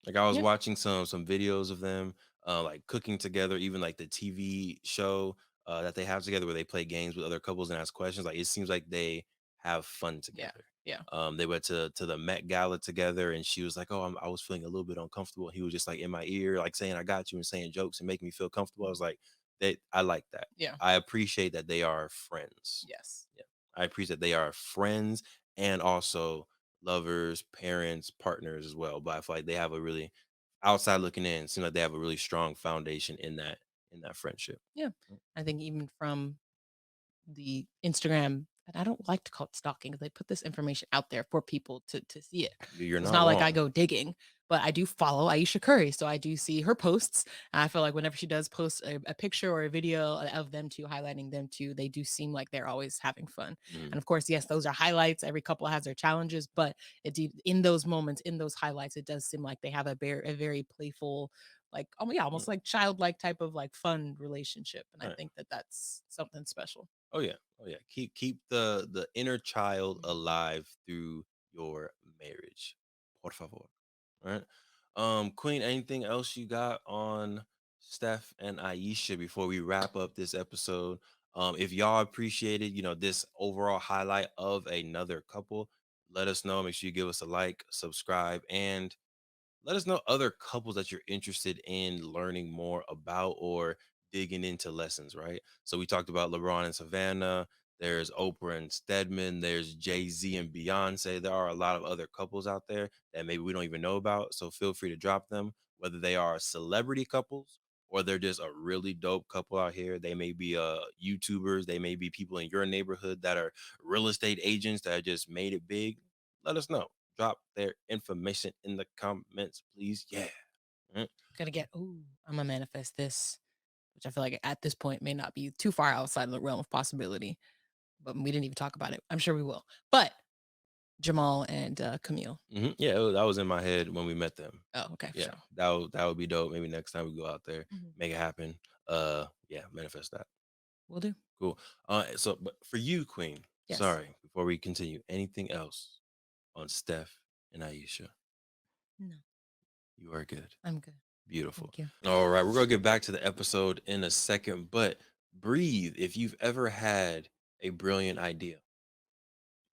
Like I was Yeah. watching some videos of them like cooking together, even like the TV show that they have together where they play games with other couples and ask questions. Like it seems like they have fun Yeah. together. Yeah. They went to the Met Gala together, and she was like, "Oh, I was feeling a little bit uncomfortable." He was just like in my ear, like saying, "I got you," and saying jokes and making me feel comfortable. I was like, I like that. Yeah. I appreciate that they are friends. Yes. Yeah, I appreciate that they are friends and also lovers, parents, partners as well. But I feel like they have a really, outside looking in, seem like they have a really strong foundation in that friendship. Yeah. I think even from the Instagram, and I don't like to call it stalking because they put this information out there for people to see it. You're It's not not like I wrong. go digging, but I do follow Ayesha Curry, so I do see her posts. And I feel like whenever she does post a picture or a video of them two, highlighting them two, they do seem like they're always having fun. And of course, yes, those are highlights. Every couple has their challenges, but in those moments, in those highlights, it does seem like they have a very playful, like almost like childlike type of like fun relationship. And I Right. think that that's something special. Oh yeah. Oh yeah. Keep the inner child alive through your marriage. Por favor. All right. Queen, anything else you got on Steph and Ayesha before we wrap up this episode? If y'all appreciated, this overall highlight of another couple, let us know. Make sure you give us a like, subscribe, and let us know other couples that you're interested in learning more about or digging into lessons, right? So we talked about LeBron and Savannah. There's Oprah and Stedman. There's Jay-Z and Beyonce. There are a lot of other couples out there that maybe we don't even know about. So feel free to drop them, whether they are celebrity couples or they're just a really dope couple out here. They may be YouTubers. They may be people in your neighborhood that are real estate agents that have just made it big. Let us know. Drop their information in the comments, please. Yeah. Mm. I'm gonna manifest this, which I feel like at this point may not be too far outside of the realm of possibility, but we didn't even talk about it. I'm sure we will. But Jamal and Camille. Yeah, that was in my head when we met them. Oh, okay. Yeah, Sure. that would be dope. Maybe next time we go out there, make it happen. Yeah, manifest that. We'll do. Cool. So, but for you, Queen. Yes. Sorry, before we continue, anything else on Steph and Ayesha? No. You are good. I'm good. Beautiful. Thank you. All right, we're gonna get back to the episode in a second, but breathe. If you've ever had a brilliant idea,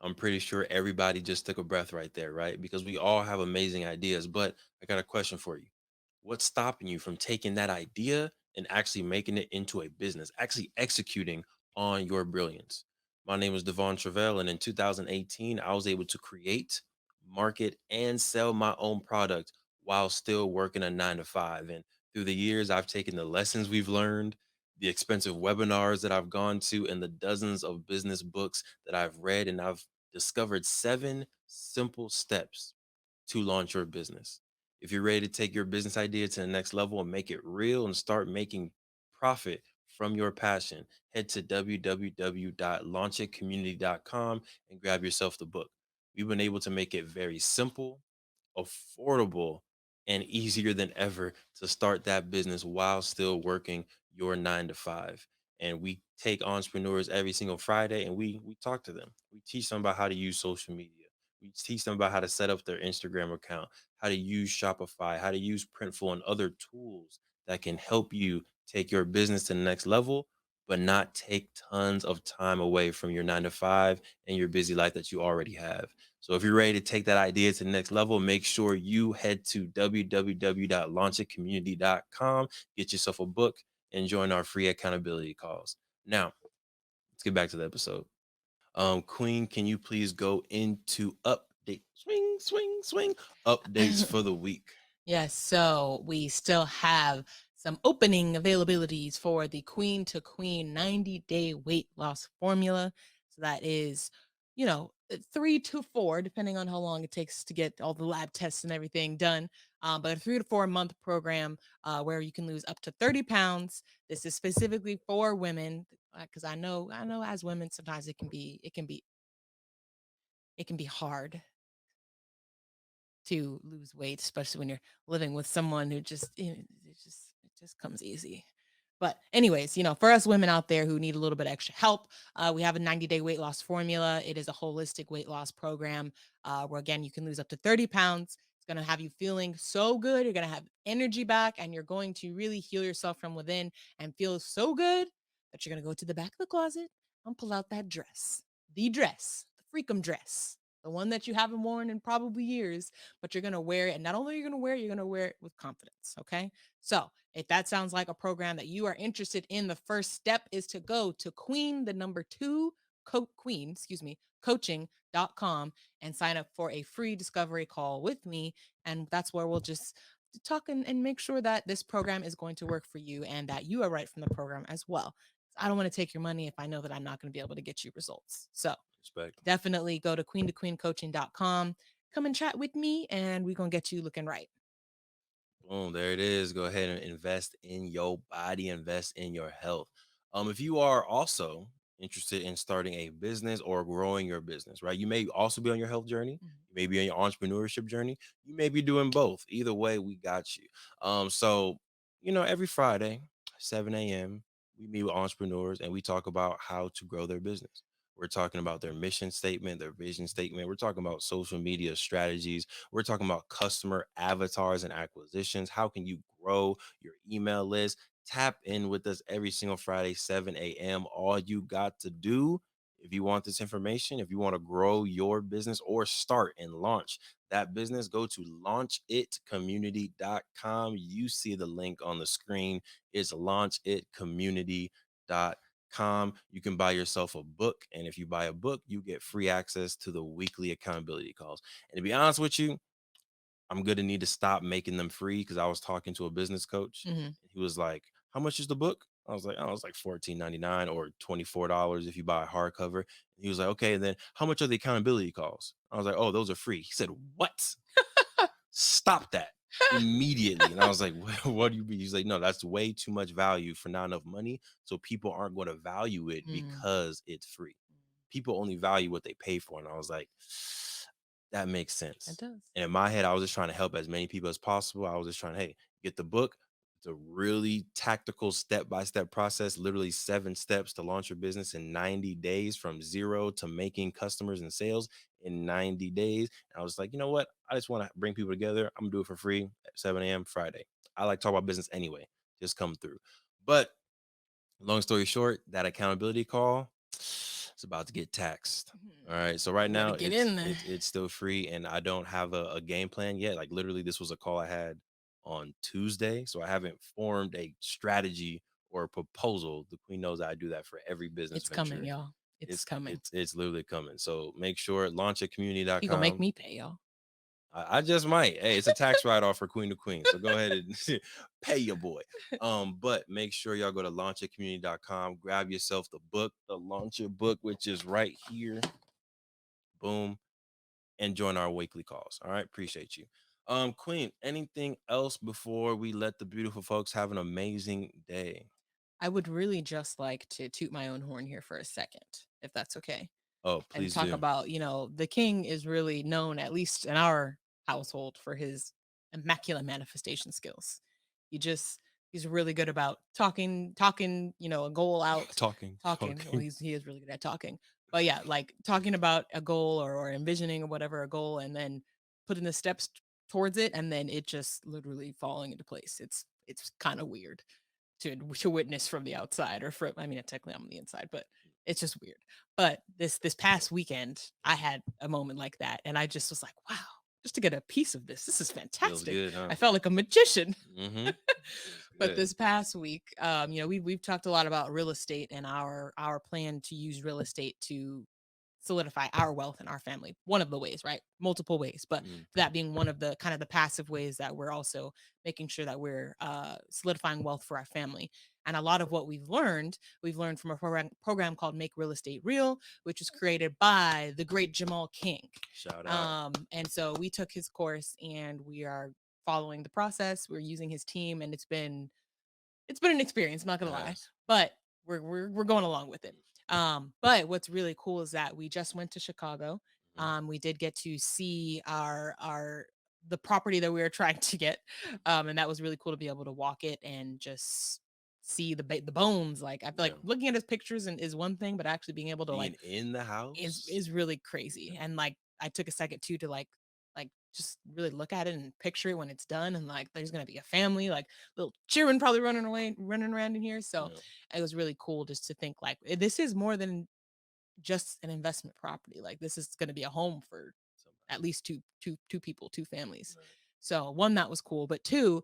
I'm pretty sure everybody just took a breath right there, right? Because we all have amazing ideas. But I got a question for you. What's stopping you from taking that idea and actually making it into a business, actually executing on your brilliance? My name is Devon Truvel, and in 2018, I was able to create, market, and sell my own product while still working a 9 to 5. And through the years, I've taken the lessons we've learned, the expensive webinars that I've gone to, and the dozens of business books that I've read, and I've discovered 7 simple steps to launch your business. If you're ready to take your business idea to the next level and make it real and start making profit from your passion, head to www.launchitcommunity.com and grab yourself the book. We've been able to make it very simple, affordable, and easier than ever to start that business while still working your 9 to 5. And we take entrepreneurs every single Friday and we talk to them. We teach them about how to use social media. We teach them about how to set up their Instagram account, how to use Shopify, how to use Printful and other tools that can help you take your business to the next level, but not take tons of time away from your 9 to 5 and your busy life that you already have. So if you're ready to take that idea to the next level, make sure you head to www.launchitcommunity.com, get yourself a book, and join our free accountability calls. Now, let's get back to the episode. Queen, can you please go into update, swing, swing, swing, updates for the week? Yes, so we still have some opening availabilities for the Queen to Queen 90-day weight loss formula. So that is, 3 to 4, depending on how long it takes to get all the lab tests and everything done. But a 3 to 4 month program where you can lose up to 30 pounds. This is specifically for women because I know as women sometimes it can be hard to lose weight, especially when you're living with someone who it just comes easy. But anyways, for us women out there who need a little bit extra help, we have a 90-day weight loss formula. It is a holistic weight loss program where again you can lose up to 30 pounds. It's going to have you feeling so good. You're going to have energy back, and you're going to really heal yourself from within and feel so good that you're going to go to the back of the closet and pull out that dress, the freakum dress, the one that you haven't worn in probably years, but you're going to wear it. And not only are you going to wear it, you're going to wear it with confidence. Okay. So if that sounds like a program that you are interested in, the first step is to go to queen, the number two, queen, excuse me, coaching.com and sign up for a free discovery call with me. And that's where we'll just talk and make sure that this program is going to work for you and that you are right from the program as well. I don't want to take your money if I know that I'm not going to be able to get you results. So Respect. definitely go to queen2queencoaching.com. Come and chat with me, and we're going to get you looking right. Boom, there it is. Go ahead and invest in your body, invest in your health. If you are also interested in starting a business or growing your business, right? You may also be on your health journey, you may be on your entrepreneurship journey, you may be doing both. Either way, we got you. Every Friday, 7 a.m., we meet with entrepreneurs and we talk about how to grow their business. We're talking about their mission statement, their vision statement. We're talking about social media strategies. We're talking about customer avatars and acquisitions. How can you grow your email list? Tap in with us every single Friday, 7 a.m. All you got to do, if you want this information, if you want to grow your business or start and launch that business, go to launchitcommunity.com. You see the link on the screen. It's launchitcommunity.com. You can buy yourself a book. And if you buy a book, you get free access to the weekly accountability calls. And to be honest with you, I'm going to need to stop making them free because I was talking to a business coach. Mm-hmm. He was like, "How much is the book?" I was like, "Oh, it's like $14.99 or $24 if you buy a hardcover." He was like, "Okay, and then how much are the accountability calls?" I was like, "Oh, those are free." He said, "What? Stop that immediately." And I was like, "What do you mean?" He's like, "No, that's way too much value for not enough money. So people aren't going to value it Mm. because it's free. People only value what they pay for." And I was like, that makes It sense. does. And in my head, I was just trying to help as many people as possible. I was just trying to, hey, get the book. It's a really tactical step-by-step process, literally 7 steps to launch your business in 90 days from zero to making customers and sales in 90 days. And I was like, you know what? I just want to bring people together. I'm gonna do it for free at 7 a.m. Friday. I like to talk about business anyway. Just come through. But long story short, that accountability call, it's about to get taxed. All right. So right You better now get it's in there. it's still free and I don't have a game plan yet. Like literally this was a call I had on Tuesday. So I haven't formed a strategy or a proposal. The queen knows I do that for every business It's coming, venture. y'all. It's It's coming. it's it's literally coming. So make sure He gonna make launchitcommunity.com. me pay, y'all. I just might. Hey, it's a tax write-off for Queen to Queen. So go ahead and pay your boy. But make sure y'all go to launchitcommunity.com, grab yourself the book, the Launch Your book, which is right here. Boom. And join our weekly calls. All right. Appreciate you. Queen, anything else before we let the beautiful folks have an amazing day? I would really just like to toot my own horn here for a second, if that's okay. Oh, And please talk do. about, the king is really known, at least in our household, for his immaculate manifestation skills. He just he's really good about talking, a goal out, Talking, talking. Well, talking. he is really good at talking. But yeah, like talking about a goal or envisioning or whatever a goal and then putting the steps towards it and then it just literally falling into place. It's kind of weird. to witness from the outside or from, I mean, technically I'm on the inside, but it's just weird. But this past weekend, I had a moment like that, and I just was like, wow, just to get a piece of this is Feels fantastic. good, huh? I felt like a magician. Mm-hmm. Feels But good. this past week, we've talked a lot about real estate and our plan to use real estate to solidify our wealth in our family. One of the ways, right? Multiple ways, but Mm. that being one of the kind of the passive ways that we're also making sure that we're solidifying wealth for our family. And a lot of what we've learned from a program called Make Real Estate Real, which was created by the great Jamal King. Shout out. And so we took his course and we are following the process. We're using his team, and it's been an experience, I'm not gonna lie, Yes. but we're going along with it. But what's really cool is that we just went to Chicago. Mhm. We did get to see our the property that we were trying to get, and that was really cool to be able to walk it and just see the bones. Like, I feel like Yeah. looking at his pictures and is one thing, but actually being able to Being like in the is house. is really crazy. Yeah. And like I took a second too to like just really look at it and picture it when it's done, and like there's gonna be a family, like little children probably running around in here. So Yeah. it was really cool just to think like this is more than just an investment property. Like this is gonna be a home for at Somebody. least two people, two families. Right. So one, that was cool, but two,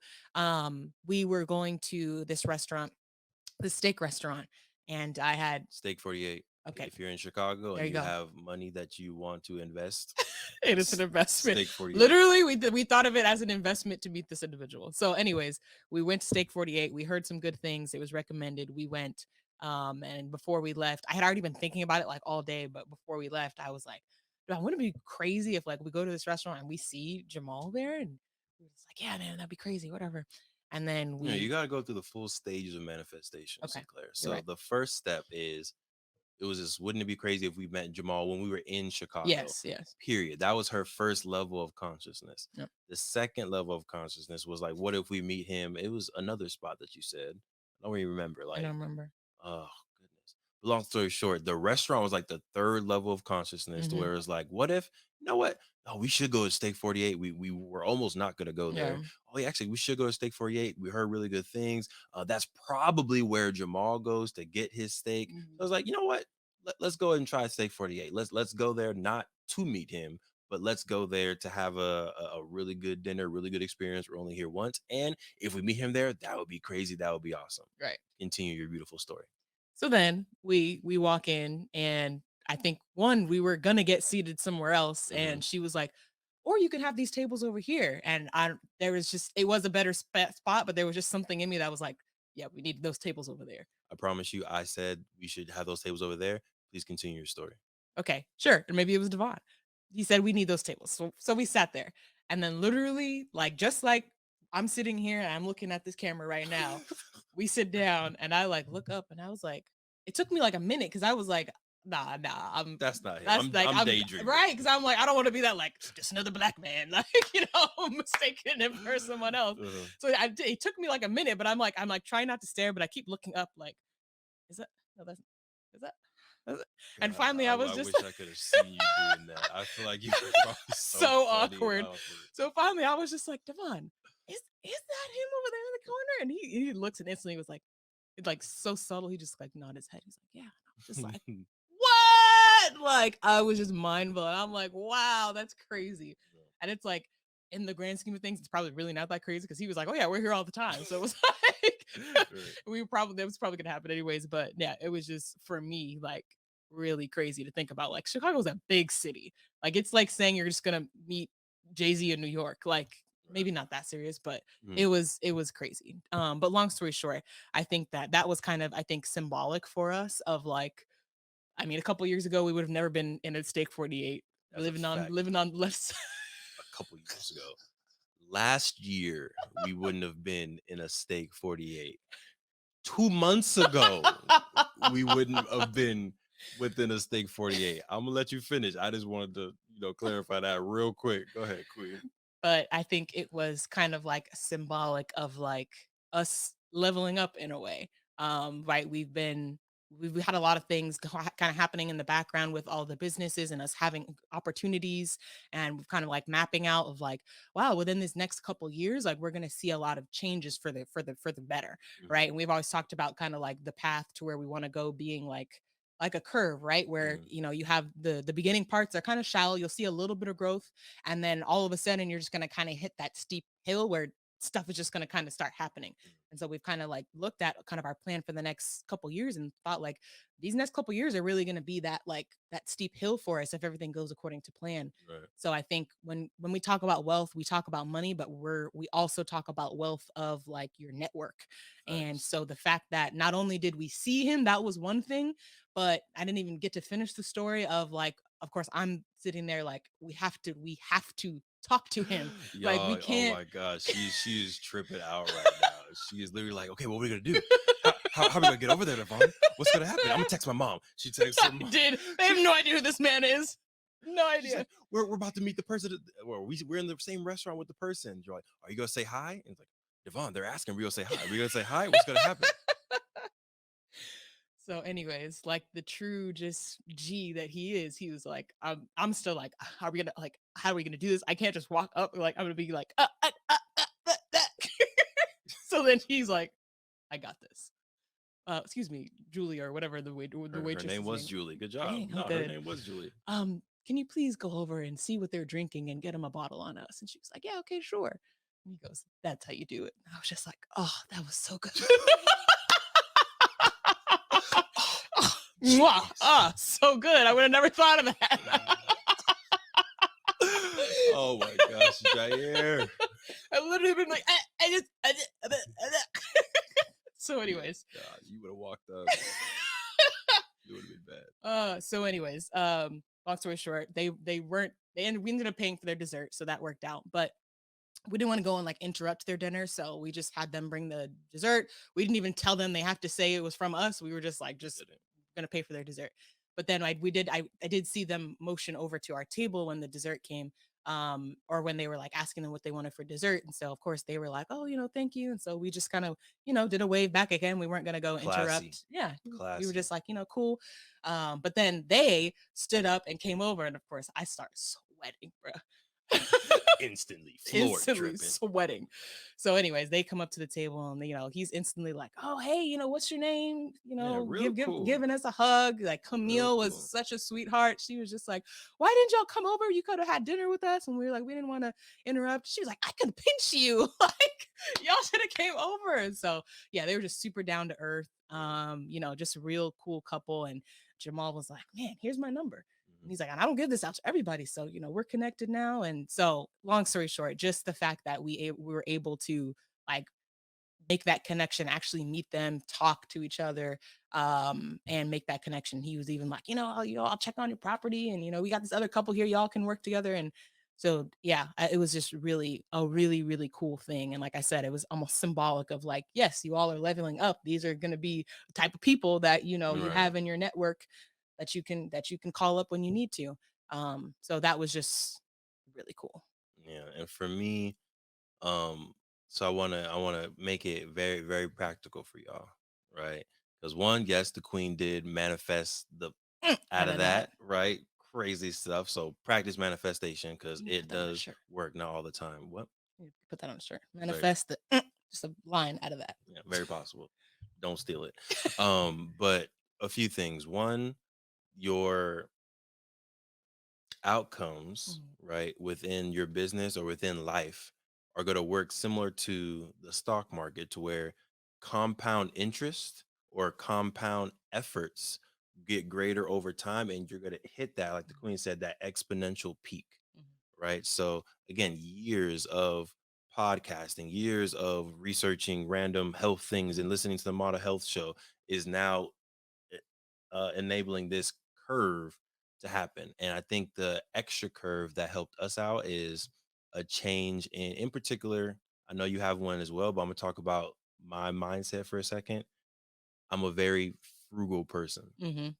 we were going to this restaurant, the steak restaurant, and I had Steak 48. okay, If you're in Chicago there and you you go. have money that you want to invest, It is an investment. Steak 48. Literally, we thought of it as an investment to meet this individual. So, anyways, we went to Steak 48. We heard some good things. It was recommended. We went. And before we left, I had already been thinking about it like all day, but before we left, I was like, "Dude, I wouldn't it be crazy if like we go to this restaurant and we see Jamal there?" And we was like, "Yeah, man, that'd be crazy, whatever." And then You know, you we got to go through the full stages of manifestation, okay, Sinclair. you're So right. the first step is it was just, wouldn't it be crazy if we met Jamal when we were in Chicago? Yes, yes. Period. That was her first level of consciousness. Yep. The second level of consciousness was like, what if we meet him? It was another spot that you said. I don't even remember. I don't Like, remember. oh goodness. Long story short, the restaurant was like the third level of consciousness to Hmm. where it's like, what if, you know what? Oh, we should go to Steak 48. We were almost not gonna go Yeah. there. Oh, yeah, actually, we should go to Steak 48. We heard really good things. That's probably where Jamal goes to get his steak. So I was like, you know what? Let's go ahead and try Steak 48. Let's go there not to meet him, but let's go there to have a really good dinner, really good experience. We're only here once. And if we meet him there, that would be crazy. That would be awesome. Right. Continue your beautiful story. So then we walk in, and I think one, we were gonna get seated somewhere else, Mhm. and she was like, or you can have these tables over here. And there was just, it was a better spot, but there was just something in me that was like, yeah, we need those tables over there. I promise you, I said we should have those tables over there. Please continue your story. Okay, sure. And maybe it was Devon. He said we need those tables. So we sat there. And then literally, like just like I'm sitting here and I'm looking at this camera right now, we sit down and I like look up and I was like, it took me like a minute because I was like, nah, That's not him. that's like I'm I'm daydreaming. right. Cause I'm like, I don't want to be that like just another black man, like, mistaken him for someone else. Uh-huh. So it took me like a minute, but I'm like trying not to stare, but I keep looking up like, is that no, that's is that that's it? And God, finally, I was I just wish I could have seen you doing that. I feel like you were probably so so funny and awkward. awkward. So finally, I was just like, Devon, is that him over there in the corner? And he looks and instantly was like, it's like so subtle. He just like nodded his head. He's like, yeah. I was just like, what? Like I was just mind blown. I'm like, wow, that's crazy. And it's like in the grand scheme of things, it's probably really not that crazy because he was like, oh yeah, we're here all the time. So it was like that was probably gonna happen anyways. But yeah, it was just for me like really crazy to think about. Like Chicago's a big city. Like it's like saying you're just gonna meet Jay-Z in New York. Like maybe not that serious, but it was crazy. But long story short, I think that was kind of, I think, symbolic for us of like, I mean, a couple years ago we would have never been in a Steak 48 That's a fact. living on less. A couple years ago. Last year, we wouldn't have been in a Steak 48. 2 months ago, we wouldn't have been within a Steak 48. I'm gonna let you finish. I just wanted to, clarify that real quick. Go ahead, Queen. But I think it was kind of like symbolic of like us leveling up in a way. Right. We've been we had a lot of things kind of happening in the background with all the businesses and us having opportunities, and we've kind of like mapping out of like, wow, within this next couple years, like we're going to see a lot of changes for the better, right? And we've always talked about kind of like the path to where we want to go being like a curve, right? Where Mhm. you have the beginning parts are kind of shallow, you'll see a little bit of growth, and then all of a sudden you're just going to kind of hit that steep hill where stuff is just going to kind of start happening. And so we've kind of like looked at kind of our plan for the next couple years and thought like these next couple years are really going to be that like that steep hill for us if everything goes according to plan. Right. So I think when we talk about wealth, we talk about money, but we also talk about wealth of like your network. And Facts. so the fact that not only did we see him, that was one thing, but I didn't even get to finish the story of like, of course, I'm sitting there like we have to talk to him. Like we Y'all, oh can't. my gosh, she is tripping out right now. She is literally like, okay, what are we gonna do? How are we gonna get over there, Devon? What's gonna happen? I'm gonna text my mom. She texts her I mom. did. They have no idea who this man is. No She idea. said, we're about to meet the person. Well, we're in the same restaurant with the person. You're like, are you gonna say hi? And it's like, Devon, they're asking, we gonna say hi. Are we gonna say hi? What's gonna happen? So, anyways, like the true just G that he is, he was like, I'm still like, how are we gonna like, how are we gonna do this? I can't just walk up like I'm gonna be like, so then he's like, I got this. Excuse me, Julie or whatever the Her name waitress's was name. Julie. Good job. Dang, I'm No, her good. name was Julie. Can you please go over and see what they're drinking and get them a bottle on us? And she was like, yeah, okay, sure. And he goes, that's how you do it. And I was just like, oh, that was so good. Oh, Mwah. genius. So good. I would have never thought of that. Oh my gosh, Jair. I literally been like, so anyways. God, you would have walked up. It would have been bad. So anyways, long story short, we ended up paying for their dessert, so that worked out. But we didn't want to go and like interrupt their dinner, so we just had them bring the dessert. We didn't even tell them they have to say it was from us. We were just like, just gonna pay for their dessert. But then I did see them motion over to our table when the dessert came, or when they were like asking them what they wanted for dessert. And so of course they were like, oh, thank you. And so we just kind of, did a wave back again. We weren't gonna go Classy. interrupt. Yeah. We were Classy. just like, cool. But then they stood up and came over, and of course I started sweating, bro. Instantly, floor Instantly dripping. sweating. So, anyways, they come up to the table and he's instantly like, "Oh, hey, what's your name? Yeah, real Give cool. giving us a hug." Like Real Camille was cool. such a sweetheart. She was just like, "Why didn't y'all come over? You could have had dinner with us." And we were like, "We didn't want to interrupt." She was like, "I could pinch you. Like y'all should have came over." And so, yeah, they were just super down to earth. Just a real cool couple. And Jamal was like, "Man, here's my number." And he's like, and I don't give this out to everybody. So, we're connected now. And so, long story short, just the fact that we were able to like make that connection, actually meet them, talk to each other, and make that connection. He was even like, I'll check on your property. And, we got this other couple here. Y'all can work together. And so, yeah, it was just really a really, really cool thing. And like I said, it was almost symbolic of like, yes, you all are leveling up. These are going to be the type of people that, you Right. have in your network that you can call up when you need to. So that was just really cool. Yeah, and for me, um, so I wanna make it very, very practical for y'all, right? Because one, yes, the queen did manifest the out Out of of that. that, right? Crazy stuff. So practice manifestation because You put it that on a does shirt. work, not all the time. What? You put that on a shirt. Very, Manifest the just a line out of that. yeah, very possible. Don't steal it. But a few things. One, your outcomes, Mhm. right, within your business or within life are going to work similar to the stock market, to where compound interest or compound efforts get greater over time, and you're going to hit that, like the queen said, that exponential peak, Mhm. right? So again, years of podcasting, years of researching random health things and listening to the model health show is now e- enabling this curve to happen. And I think the extra curve that helped us out is a change in particular. I know you have one as well, but I'm gonna talk about my mindset for a second. I'm a very frugal person. Mhm.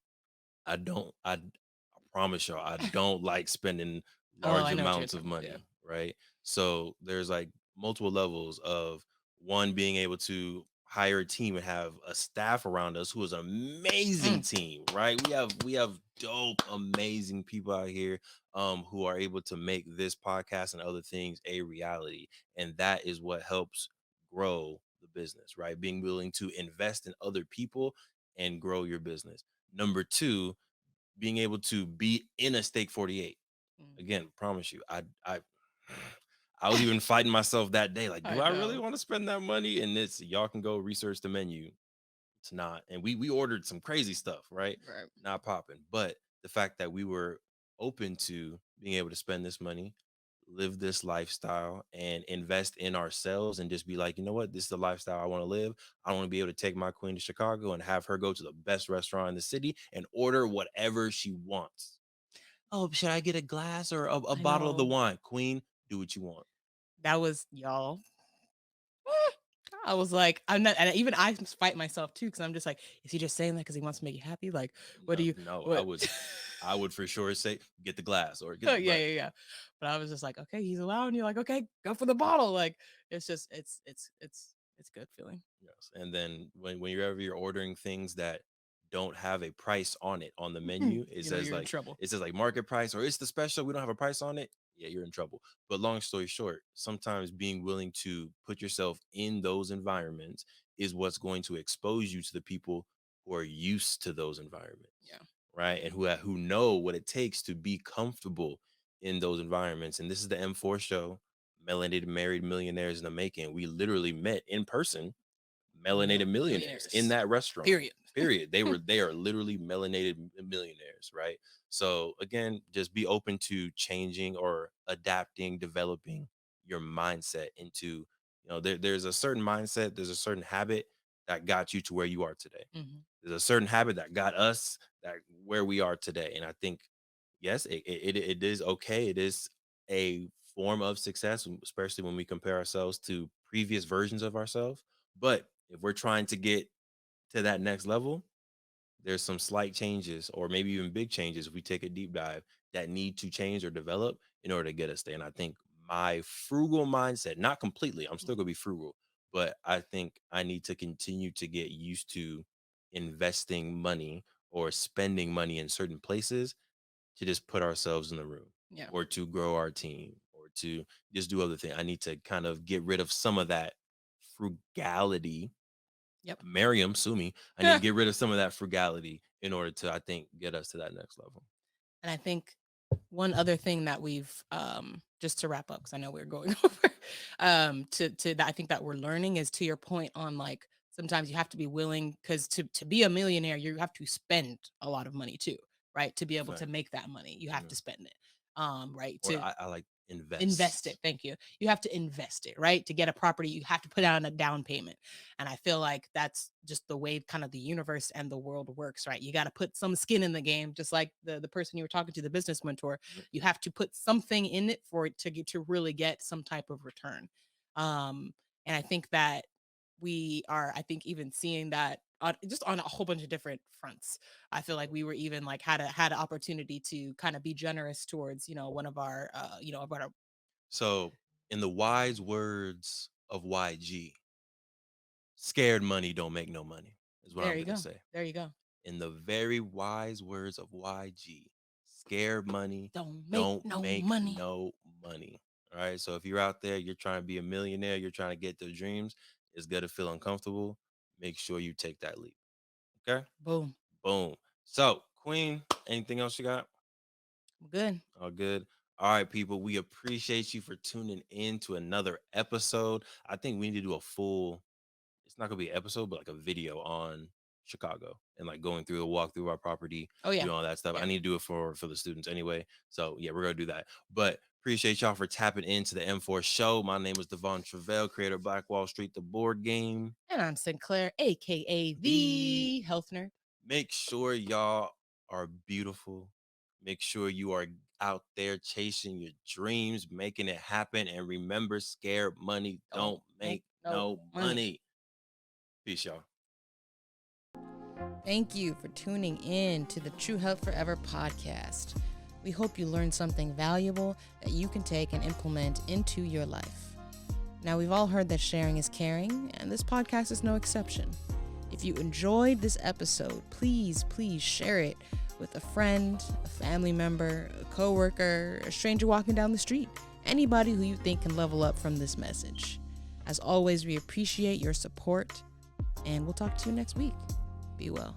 I promise y'all, I don't like spending Oh, large I know what you're amounts of talking about. Yeah. money, right? So there's like multiple levels of one being able to hire a team and have a staff around us who is an amazing team, right? We have dope, amazing people out here who are able to make this podcast and other things a reality. And that is what helps grow the business, right? Being willing to invest in other people and grow your business. Number two, being able to be in a Steak 48. Mm. Again, promise you, I was even fighting myself that day. Like, do I I really know. want to spend that money? And it's y'all can go research the menu. It's not. And we ordered some crazy stuff, right? Right. Not popping. But the fact that we were open to being able to spend this money, live this lifestyle, and invest in ourselves and just be like, you know what? This is the lifestyle I want to live. I want to be able to take my queen to Chicago and have her go to the best restaurant in the city and order whatever she wants. Oh, should I get a glass or a I bottle of the know. wine? Queen, do what you want. That was y'all. I was like, I'm not, and even I fight myself too, because I'm just like, is he just saying that because he wants to make you happy? Like, what do you, No, what? I would for sure say get the glass or Oh, get, yeah, but yeah, yeah. But I was just like, okay, he's allowing you. Like, okay, go for the bottle. Like, it's just, it's good feeling. yes. And then whenever you're ordering things that don't have a price on it on the menu, You know, you're in trouble. it says like market price or it's the special, we don't have a price on it. Yeah, you're in trouble. But long story short, sometimes being willing to put yourself in those environments is what's going to expose you to the people who are used to those environments. Yeah. Right. And who know what it takes to be comfortable in those environments. And this is the M4 show, Melanated Married Millionaires in the Making. We literally met in person melanated millionaires in that restaurant. Period. Period. They are literally melanated millionaires, right? So again, just be open to changing or adapting, developing your mindset into, there's a certain mindset, there's a certain habit that got you to where you are today. Mm-hmm. There's a certain habit that got us that where we are today. And I think, yes, it is okay. It is a form of success, especially when we compare ourselves to previous versions of ourselves. But if we're trying to get to that next level, there's some slight changes or maybe even big changes if we take a deep dive that need to change or develop in order to get us there. And I think my frugal mindset, not completely, I'm still gonna be frugal, but I think I need to continue to get used to investing money or spending money in certain places to just put ourselves in the room Yeah. or to grow our team or to just do other things. I need to kind of get rid of some of that frugality. Yep. Miriam, sue me. I need to get rid of some of that frugality in order to, I think, get us to that next level. And I think one other thing that we've just to wrap up, because I know we're going over to that I think that we're learning is to your point on like sometimes you have to be willing because to be a millionaire you have to spend a lot of money too, right? To be able to Right. make that money you have to spend it, right? Or To I like invest it. Thank you. You have to invest it, right? To get a property, you have to put down a down payment. And I feel like that's just the way kind of the universe and the world works, right? You got to put some skin in the game, just like the person you were talking to, the business mentor. You have to put something in it for it to get to really get some type of return. And I think that we are, I think, even seeing that just on a whole bunch of different fronts. I feel like we were even like had an opportunity to kind of be generous towards one of our about our So, in the wise words of YG, scared money don't make no money, is what there I'm you going to go. say. There you go. In the very wise words of YG, scared money Don't make don't no make money. no money. All right. So if you're out there, you're trying to be a millionaire, you're trying to get those dreams, it's going to feel uncomfortable. Make sure you take that leap. Okay. Boom. Boom. So, Queen, anything else you got? Good. All good. All right, people. We appreciate you for tuning in to another episode. I think we need to do a full, it's not gonna be an episode, but like a video on Chicago and like going through a walk through our property, Oh yeah. doing all that stuff. Yeah. I need to do it for the students anyway. So yeah, we're gonna do that. But appreciate y'all for tapping into the M4 show. My name is Devon Truvel, creator of Black Wall Street, the board game. And I'm Sinclair, aka the health nerd. Make sure y'all are beautiful. Make sure you are out there chasing your dreams, making it happen. And remember, scared money don't make no money. Peace, y'all. Thank you for tuning in to the True Health Forever podcast. We hope you learned something valuable that you can take and implement into your life. Now, we've all heard that sharing is caring, and this podcast is no exception. If you enjoyed this episode, please share it with a friend, a family member, a coworker, a stranger walking down the street, anybody who you think can level up from this message. As always, we appreciate your support, and we'll talk to you next week. Be well.